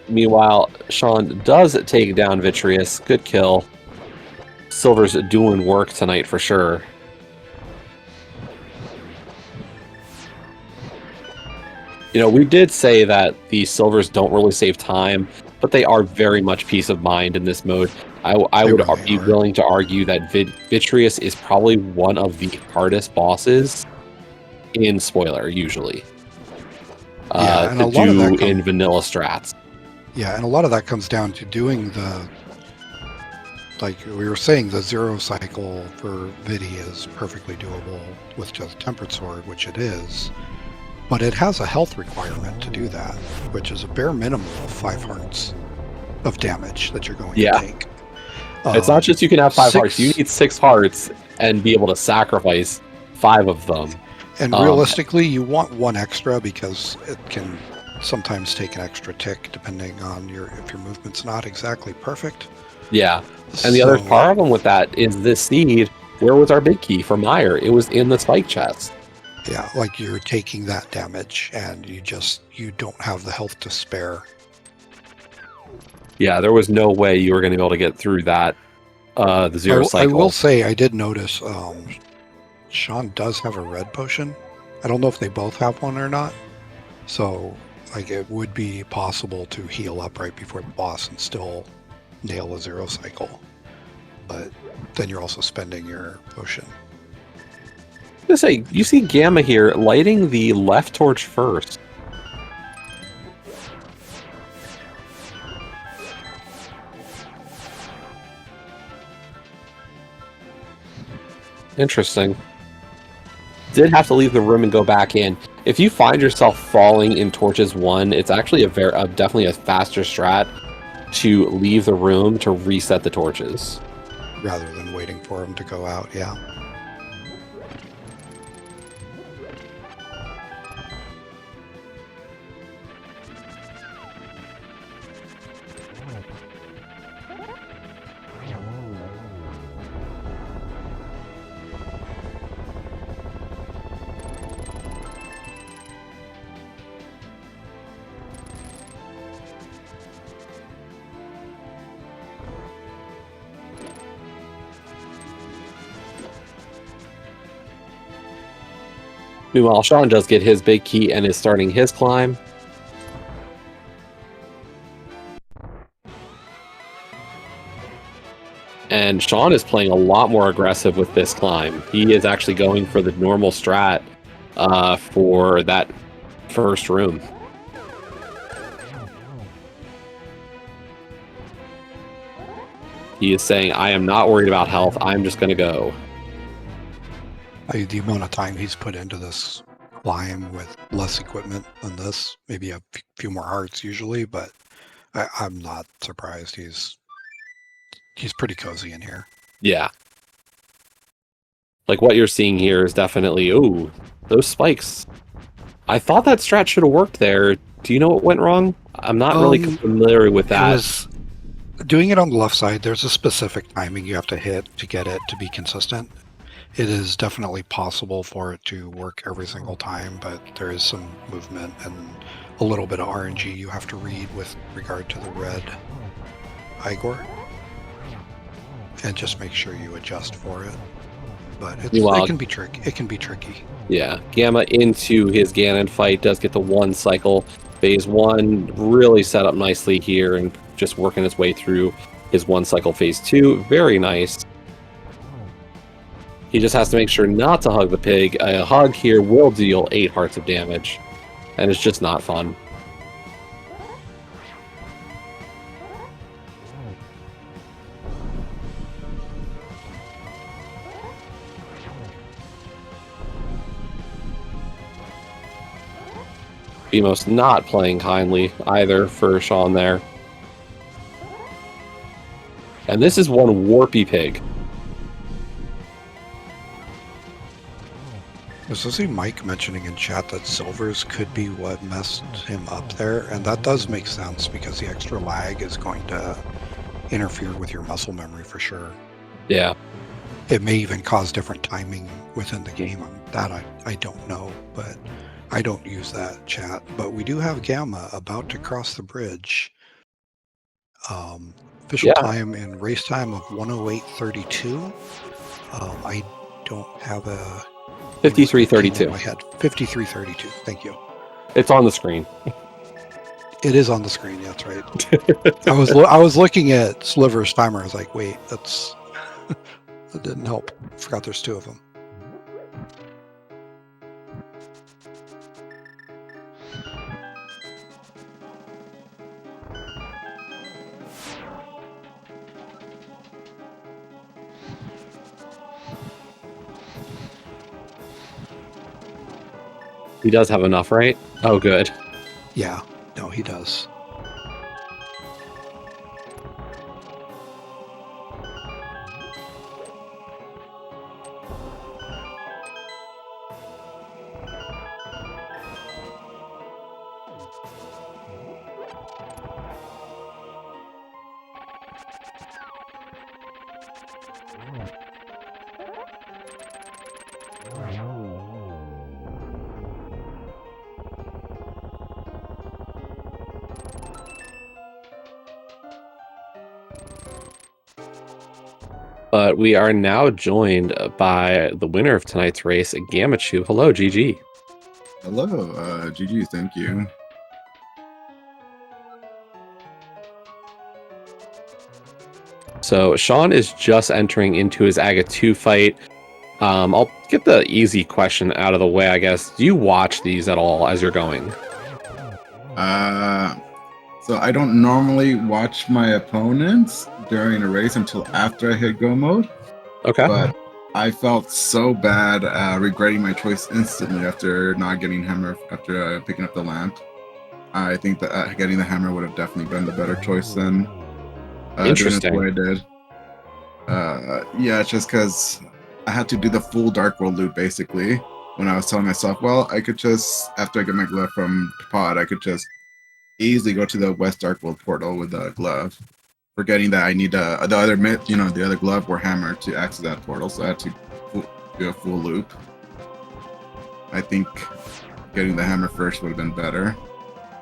[SPEAKER 1] Meanwhile, Sean does take down Vitreous. Good kill. Silver's doing work tonight for sure. You know, we did say that the Silvers don't really save time, but they are very much peace of mind in this mode. I would
[SPEAKER 2] really
[SPEAKER 1] be
[SPEAKER 2] are.
[SPEAKER 1] willing to argue that Vitreous is probably one of the hardest bosses in Spoiler, usually.
[SPEAKER 2] Yeah, and
[SPEAKER 1] to
[SPEAKER 2] a lot of
[SPEAKER 1] do
[SPEAKER 2] that
[SPEAKER 1] in vanilla strats.
[SPEAKER 2] Yeah, and a lot of that comes down to doing the, like we were saying, the 0 cycle for Vidi is perfectly doable with just Tempered Sword, which it is. But it has a health requirement to do that, which is a bare minimum of 5 hearts of damage that you're going to take.
[SPEAKER 1] It's not just you can have 5 hearts. You
[SPEAKER 2] 6
[SPEAKER 1] need 6 hearts and be able to sacrifice 5 of them.
[SPEAKER 2] And realistically, you want 1 extra because it can sometimes take an extra tick depending on if your movement's not exactly perfect.
[SPEAKER 1] Yeah. And the other problem with that is this seed. Where was our big key for Meyer? It was in the spike chest.
[SPEAKER 2] Yeah, like you're taking that damage and you don't have the health to spare.
[SPEAKER 1] Yeah, there was no way you were going to be able to get through that, the 0 cycle.
[SPEAKER 2] I will say I did notice Sean does have a red potion. I don't know if they both have one or not. So, like, it would be possible to heal up right before the boss and still nail a 0 cycle. But then you're also spending your potion.
[SPEAKER 1] I was gonna say, you see Gamma here lighting the left torch first. Interesting. Did have to leave the room and go back in. If you find yourself falling in torches 1, it's actually definitely a faster strat to leave the room to reset the torches.
[SPEAKER 2] Rather than waiting for them to go out, yeah.
[SPEAKER 1] Meanwhile, Sean does get his big key and is starting his climb. And Sean is playing a lot more aggressive with this climb. He is actually going for the normal strat for that first room. He is saying, I am not worried about health. I'm just going to go.
[SPEAKER 2] The amount of time he's put into this climb with less equipment than this, maybe a few more hearts usually, but I'm not surprised. He's pretty cozy in here.
[SPEAKER 1] Yeah. Like what you're seeing here is definitely, ooh, those spikes. I thought that strat should have worked there. Do you know what went wrong? I'm not really familiar with that.
[SPEAKER 2] Doing it on the left side, there's a specific timing you have to hit to get it to be consistent. It is definitely possible for it to work every single time, but there is some movement and a little bit of RNG you have to read with regard to the red Igor. And just make sure you adjust for it. But it can be tricky. It can be tricky.
[SPEAKER 1] Yeah, Gamma into his Ganon fight does get the 1 cycle. Phase 1 really set up nicely here and just working his way through his 1 cycle phase 2. Very nice. He just has to make sure not to hug the pig. A hug here will deal 8 hearts of damage, and it's just not fun. Bemos not playing kindly either for Sean there. And this is one warpy pig.
[SPEAKER 2] I was listening to Mike mentioning in chat that silvers could be what messed him up there, and that does make sense because the extra lag is going to interfere with your muscle memory for sure.
[SPEAKER 1] Yeah.
[SPEAKER 2] It may even cause different timing within the game. That I don't know, but I don't use that chat. But we do have Gamma about to cross the bridge. Official time in race time of 1:08:32. I don't have a
[SPEAKER 1] 53:32.
[SPEAKER 2] in my head. 53:32. Thank you.
[SPEAKER 1] It's on the screen.
[SPEAKER 2] It is on the screen. Yeah, that's right. I was looking at Sliver's timer. I was like, wait, that didn't help. I forgot there's 2 of them.
[SPEAKER 1] He does have enough, right? Oh, good.
[SPEAKER 2] Yeah, no, he does.
[SPEAKER 1] But we are now joined by the winner of tonight's race, Gammachuu. Hello, GG.
[SPEAKER 3] Hello, GG, thank you.
[SPEAKER 1] So Sean is just entering into his Aga 2 fight. I'll get the easy question out of the way, I guess. Do you watch these at all as you're going?
[SPEAKER 3] So I don't normally watch my opponents during a race until after I hit go mode.
[SPEAKER 1] Okay.
[SPEAKER 3] But I felt so bad regretting my choice instantly after not getting hammer after picking up the lamp. I think that getting the hammer would have definitely been the better choice than
[SPEAKER 1] Interesting.
[SPEAKER 3] doing it the way I did. Yeah, it's just because I had to do the full Dark World loop basically. When I was telling myself, well, I could just, after I get my glove from Pod, I could just easily go to the West Dark World portal with the glove, forgetting that I need the other glove or hammer to access that portal. So I had to do a full loop. I think getting the hammer first would have been better.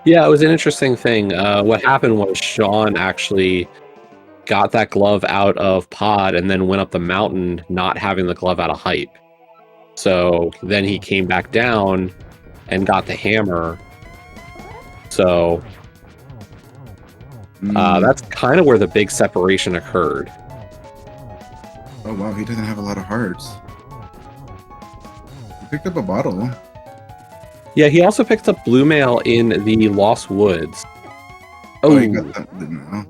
[SPEAKER 1] Yeah, it was an interesting thing. What happened was Sean actually got that glove out of Pod and then went up the mountain not having the glove out of hype. So then he came back down and got the hammer. So that's kind of where the big separation occurred.
[SPEAKER 3] Oh wow, he doesn't have a lot of hearts. He picked up a bottle.
[SPEAKER 1] Yeah, he also picked up Blue Mail in the Lost Woods.
[SPEAKER 3] Oh, he got that Blue Mail.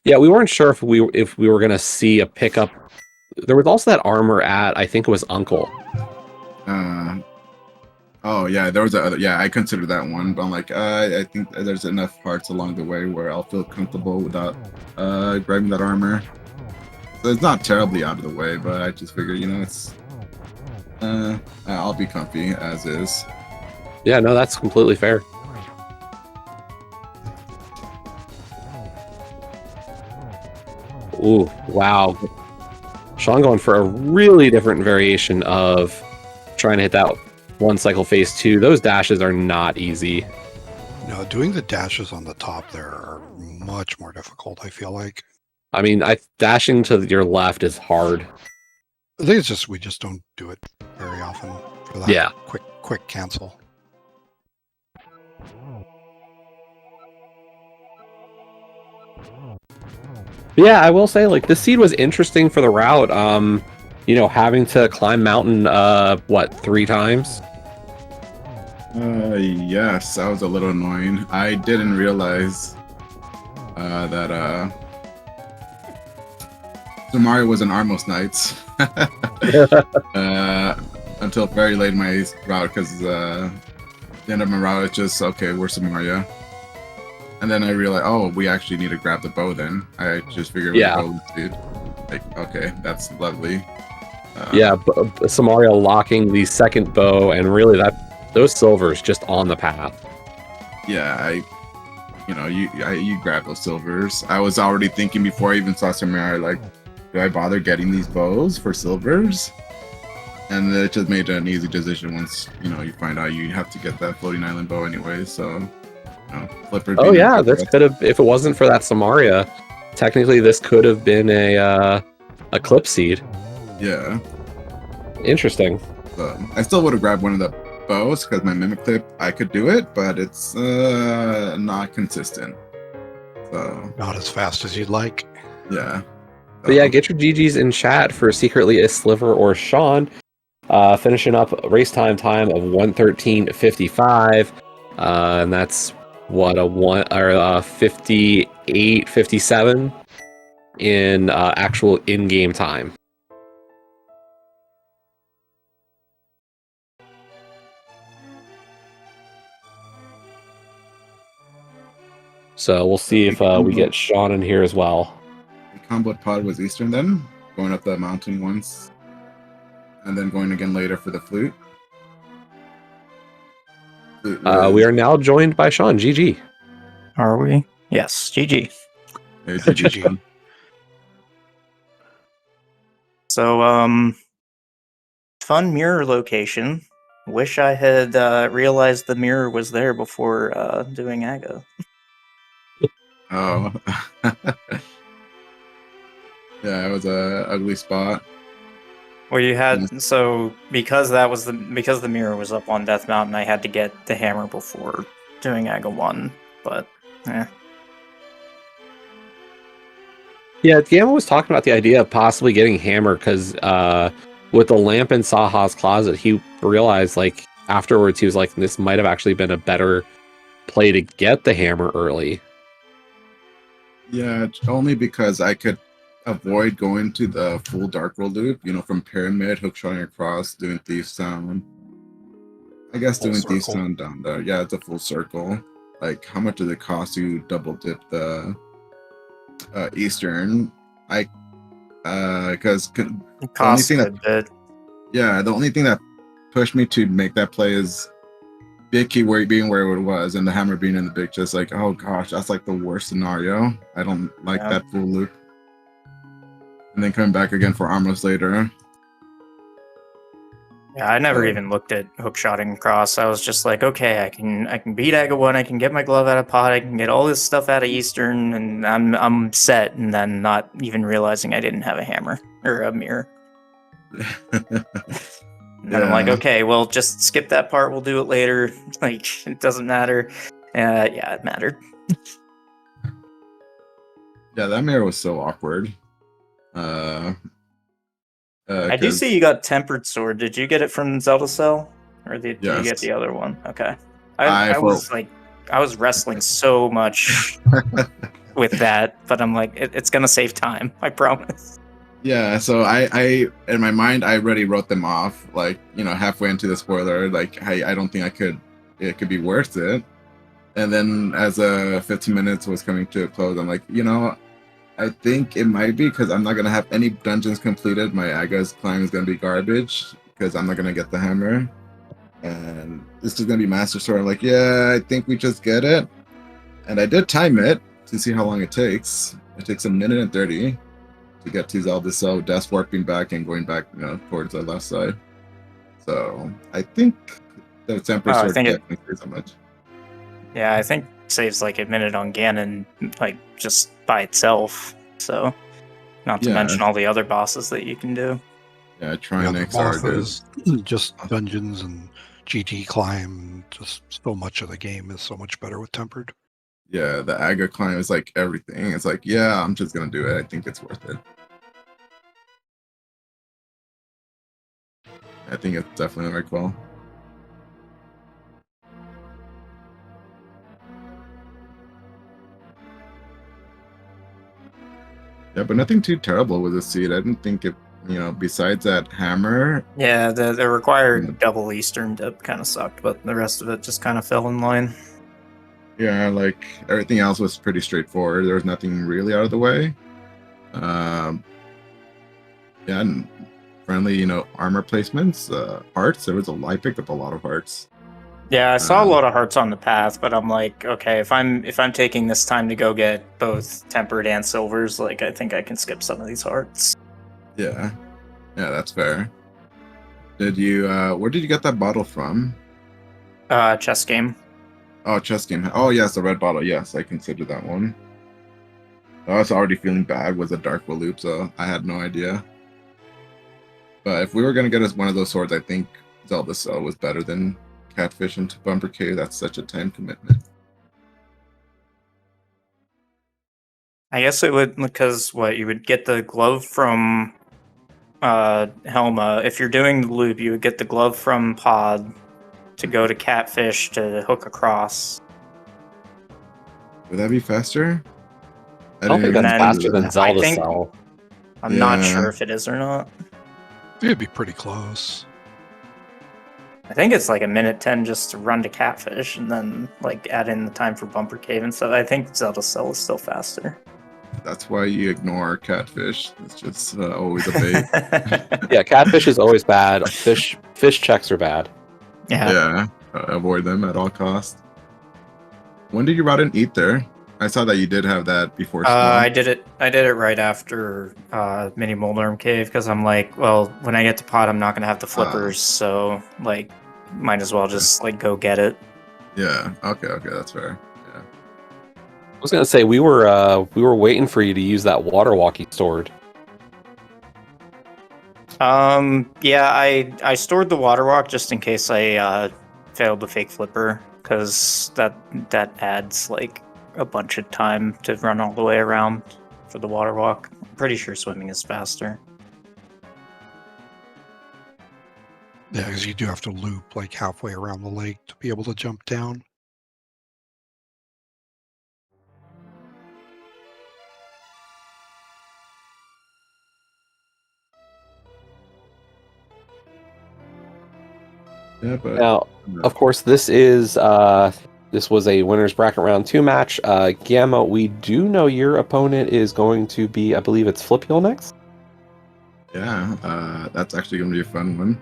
[SPEAKER 1] Yeah, we weren't sure if we were gonna see a pickup. There was also that armor at, I think it was Uncle.
[SPEAKER 3] Oh yeah, there was other. Yeah, I considered that one, but I'm like, I think there's enough parts along the way where I'll feel comfortable without grabbing that armor. So it's not terribly out of the way, but I just figured, it's I'll be comfy as is.
[SPEAKER 1] Yeah, no, that's completely fair. Ooh, wow. Sean going for a really different variation of trying to hit that one cycle phase 2. Those dashes are not easy.
[SPEAKER 2] No, doing the dashes on the top there are much more difficult, I feel like.
[SPEAKER 1] I mean, dashing to your left is hard.
[SPEAKER 2] I think it's just we just don't do it very often for that quick cancel.
[SPEAKER 1] Yeah, I will say, like, the seed was interesting for the route. Having to climb mountain, 3 times?
[SPEAKER 3] Yes, that was a little annoying. I didn't realize that Mario was in Armos Knights until very late in my route, because the end of my route is just, okay, where's Samaria? And then I realized, oh, we actually need to grab the bow then. I just figured dude. Like, okay, that's lovely.
[SPEAKER 1] Samaria locking the second bow, and really those silvers just on the path.
[SPEAKER 3] Yeah, you grab those silvers. I was already thinking before I even saw Samaria, like, do I bother getting these bows for silvers? And it just made an easy decision once, you find out you have to get that floating island bow anyway, so... Flipper.
[SPEAKER 1] Oh yeah, this could have, if it wasn't for that Samaria, technically this could have been a clip seed.
[SPEAKER 3] Yeah.
[SPEAKER 1] Interesting.
[SPEAKER 3] I still would have grabbed one of the bows because my mimic clip, I could do it, but it's not consistent. So
[SPEAKER 2] not as fast as you'd like.
[SPEAKER 3] Yeah.
[SPEAKER 1] But yeah, get your GGs in chat for secretly a sliver or Sean. Finishing up race time of 1:13:55, and that's what a 58:57 in actual in-game time. So we'll see if we get Sean in here as well.
[SPEAKER 3] The combo pod was Eastern then, going up the mountain once, and then going again later for the flute.
[SPEAKER 1] We are now joined by Sean. GG.
[SPEAKER 4] Are we? Yes, GG.
[SPEAKER 2] GG.
[SPEAKER 4] So, fun mirror location. Wish I had realized the mirror was there before doing AGA.
[SPEAKER 3] Oh. Yeah, it was a ugly spot.
[SPEAKER 4] Well, you had because the mirror was up on Death Mountain, I had to get the hammer before doing AGA 1, but
[SPEAKER 1] Yeah, Gamma was talking about the idea of possibly getting hammer because with the lamp in Saha's closet, he realized like afterwards he was like, this might have actually been a better play to get the hammer early.
[SPEAKER 3] Yeah, only because I could avoid going to the full Dark World loop, from Pyramid, hookshotting across, doing Thief Town. I guess
[SPEAKER 2] Full
[SPEAKER 3] doing Thief
[SPEAKER 2] circle.
[SPEAKER 3] Town down there. Yeah, it's a full circle. Like, how much does it cost you double dip the Eastern? Because
[SPEAKER 4] it costs
[SPEAKER 3] thing
[SPEAKER 4] a bit.
[SPEAKER 3] yeah, the only thing that pushed me to make that play is Big Key being where it was and the hammer being in the big chest. Like, oh gosh, that's like the worst scenario. I don't like that full loop. And then coming back again for armless later.
[SPEAKER 4] Yeah, I never even looked at hookshotting across. I was just like, okay, I can beat AGA 1, I can get my glove out of pod, I can get all this stuff out of Eastern, and I'm set, and then not even realizing I didn't have a hammer or a mirror. And I'm like, okay, well, just skip that part, we'll do it later. Like, it doesn't matter. Yeah, it mattered.
[SPEAKER 3] Yeah, that mirror was so awkward.
[SPEAKER 4] I do see you got Tempered Sword. Did you get it from Zelda Cell? Or did you
[SPEAKER 3] Yes.
[SPEAKER 4] get the other one? Okay. I was wrestling so much with that, but I'm like, it's gonna save time, I promise.
[SPEAKER 3] Yeah, so I in my mind I already wrote them off, like, halfway into the spoiler, like I don't think it could be worth it. And then as 15 minutes was coming to a close, I'm like, I think it might be because I'm not gonna have any dungeons completed. My Aga's climb is gonna be garbage because I'm not gonna get the hammer. And this is gonna be Master Sword. I'm like, yeah, I think we just get it. And I did time it to see how long it takes. It takes 1 minute and 30 to get to Zelda Cell, death warping back and going back, towards the left side. So I think the Tempered Sword can't say so much.
[SPEAKER 4] Yeah, I think saves like 1 minute on Ganon, like just by itself. So, not to mention all the other bosses that you can do.
[SPEAKER 3] Yeah, Trinex are good.
[SPEAKER 2] Just dungeons and GT climb. Just so much of the game is so much better with Tempered.
[SPEAKER 3] Yeah, the Aga climb is like everything. It's like, yeah, I'm just gonna do it. I think it's worth it. I think it's definitely the right call. Yeah, but nothing too terrible with the seed. I didn't think it, besides that hammer.
[SPEAKER 4] Yeah, the required double Eastern dip kind of sucked, but the rest of it just kind of fell in line.
[SPEAKER 3] Yeah, like everything else was pretty straightforward. There was nothing really out of the way. Yeah, and friendly, armor placements, hearts. There was I picked up a lot of hearts.
[SPEAKER 4] Yeah, I saw a lot of hearts on the path, but I'm like, okay, if I'm taking this time to go get both tempered and silvers, like I think I can skip some of these hearts.
[SPEAKER 3] Yeah, that's fair. Did you? Where did you get that bottle from?
[SPEAKER 4] Chess game.
[SPEAKER 3] Oh, chess game. Oh, yes, the red bottle. Yes, I considered that one. I was already feeling bad with the Dark Will loop, so I had no idea. But if we were gonna get us one of those swords, I think Zelda Cell was better than Catfish into Bumper Cave. That's such a time commitment.
[SPEAKER 4] I guess it would, because you would get the glove from Helma. If you're doing the loop, you would get the glove from Pod to go to Catfish to hook across.
[SPEAKER 3] Would that be faster?
[SPEAKER 1] I don't think that's faster than Zelda Cell.
[SPEAKER 4] I'm not sure if it is or not.
[SPEAKER 2] It'd be pretty close.
[SPEAKER 4] I think it's like a minute 10 just to run to Catfish, and then like add in the time for Bumper Cave and stuff. I think Zelda Cell is still faster.
[SPEAKER 3] That's why you ignore Catfish. It's just always a bait.
[SPEAKER 1] Yeah, Catfish is always bad. Fish checks are bad.
[SPEAKER 4] Yeah.
[SPEAKER 3] Avoid them at all costs. When did you run and eat there? I saw that you did have that before spawn.
[SPEAKER 4] I did it right after Mini Moldarm Cave, because I'm like, well, when I get to pot, I'm not gonna have the flippers, so like, might as well just like go get it.
[SPEAKER 3] Yeah. Okay. That's fair. Yeah.
[SPEAKER 1] I was gonna say we were waiting for you to use that water walk you stored.
[SPEAKER 4] Yeah, I stored the water walk just in case I failed the fake flipper, because that adds like a bunch of time to run all the way around for the water walk. I'm pretty sure swimming is faster.
[SPEAKER 2] Yeah, because you do have to loop like halfway around the lake to be able to jump down.
[SPEAKER 3] Yeah, but
[SPEAKER 1] Now, of course, this was a winners bracket round 2 match. Gamma, we do know your opponent is going to be, I believe it's Flipheel next.
[SPEAKER 3] yeah, that's actually gonna be a fun one.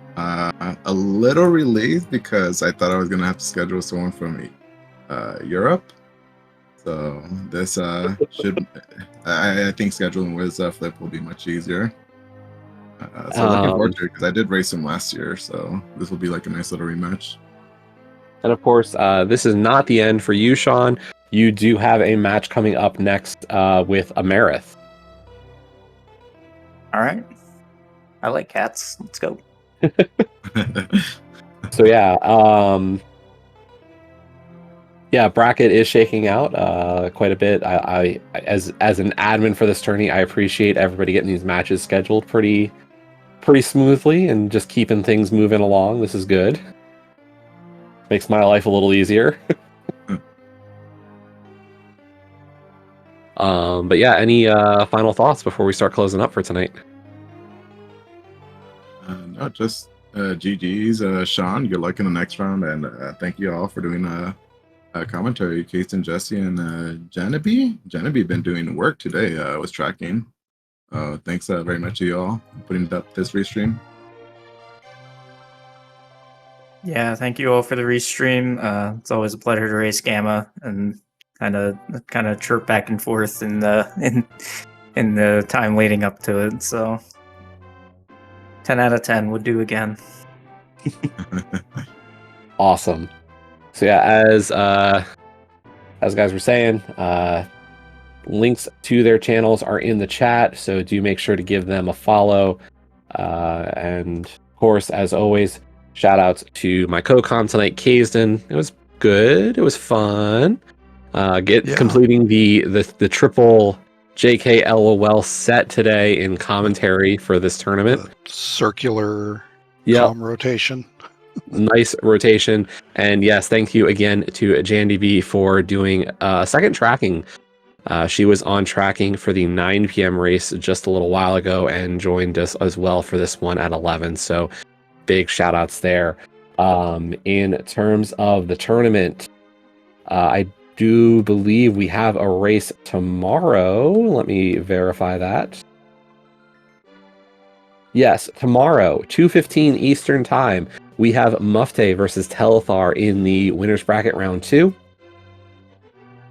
[SPEAKER 3] A little relieved because I thought I was gonna have to schedule someone from Europe. So this should I think scheduling with Flip will be much easier. So looking forward to it because I did race him last year, so this will be like a nice little rematch.
[SPEAKER 1] And of course, this is not the end for you, Sean. You do have a match coming up next with Amerith.
[SPEAKER 4] All right. I like cats. Let's go.
[SPEAKER 1] So yeah, bracket is shaking out quite a bit. I as an admin for this tourney, I appreciate everybody getting these matches scheduled pretty smoothly and just keeping things moving along. This is good. Makes my life a little easier. But yeah, any final thoughts before we start closing up for tonight?
[SPEAKER 3] No, just GG's, Sean. Good luck in the next round, and thank you all for doing commentary. Case and Jesse and Janabi. Janabi been doing work today. I was tracking. Thanks very much to you all for putting up this restream.
[SPEAKER 4] Yeah, thank you all for the restream. It's always a pleasure to race Gamma and kind of chirp back and forth in the time leading up to it. So 10 out of 10 would do again.
[SPEAKER 1] Awesome. So yeah, as guys were saying, links to their channels are in the chat, so do make sure to give them a follow. And of course, as always, shout outs to my co-com tonight, Kaysden. It was good. It was fun. Completing the triple JK LOL set today in commentary for this tournament.
[SPEAKER 2] Circular com rotation.
[SPEAKER 1] Nice rotation. And yes, thank you again to Jandy B for doing second tracking. She was on tracking for the 9 p.m. race just a little while ago and joined us as well for this one at 11. So big shout outs there. In terms of the tournament, I do believe we have a race tomorrow. Let me verify that. Yes, tomorrow, 2:15 Eastern Time, we have Mufte versus Telethar in the winners bracket round 2.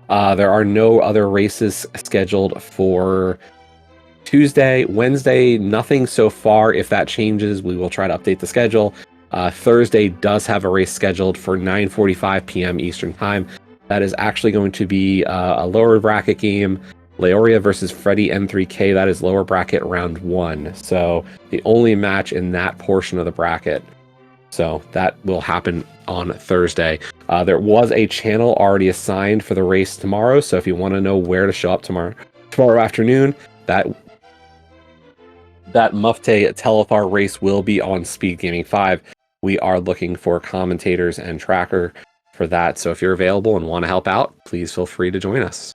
[SPEAKER 1] There are no other races scheduled for Tuesday, Wednesday, nothing so far. If that changes, we will try to update the schedule. Thursday does have a race scheduled for 9:45 p.m. Eastern Time. That is actually going to be a lower bracket game. Leoria versus Freddy M3K. That is lower bracket round 1. So the only match in that portion of the bracket. So that will happen on Thursday. There was a channel already assigned for the race tomorrow. So if you want to know where to show up tomorrow afternoon, that Mufte Telethar race will be on Speedgaming 5. We are looking for commentators and tracker for that. So if you're available and want to help out, please feel free to join us.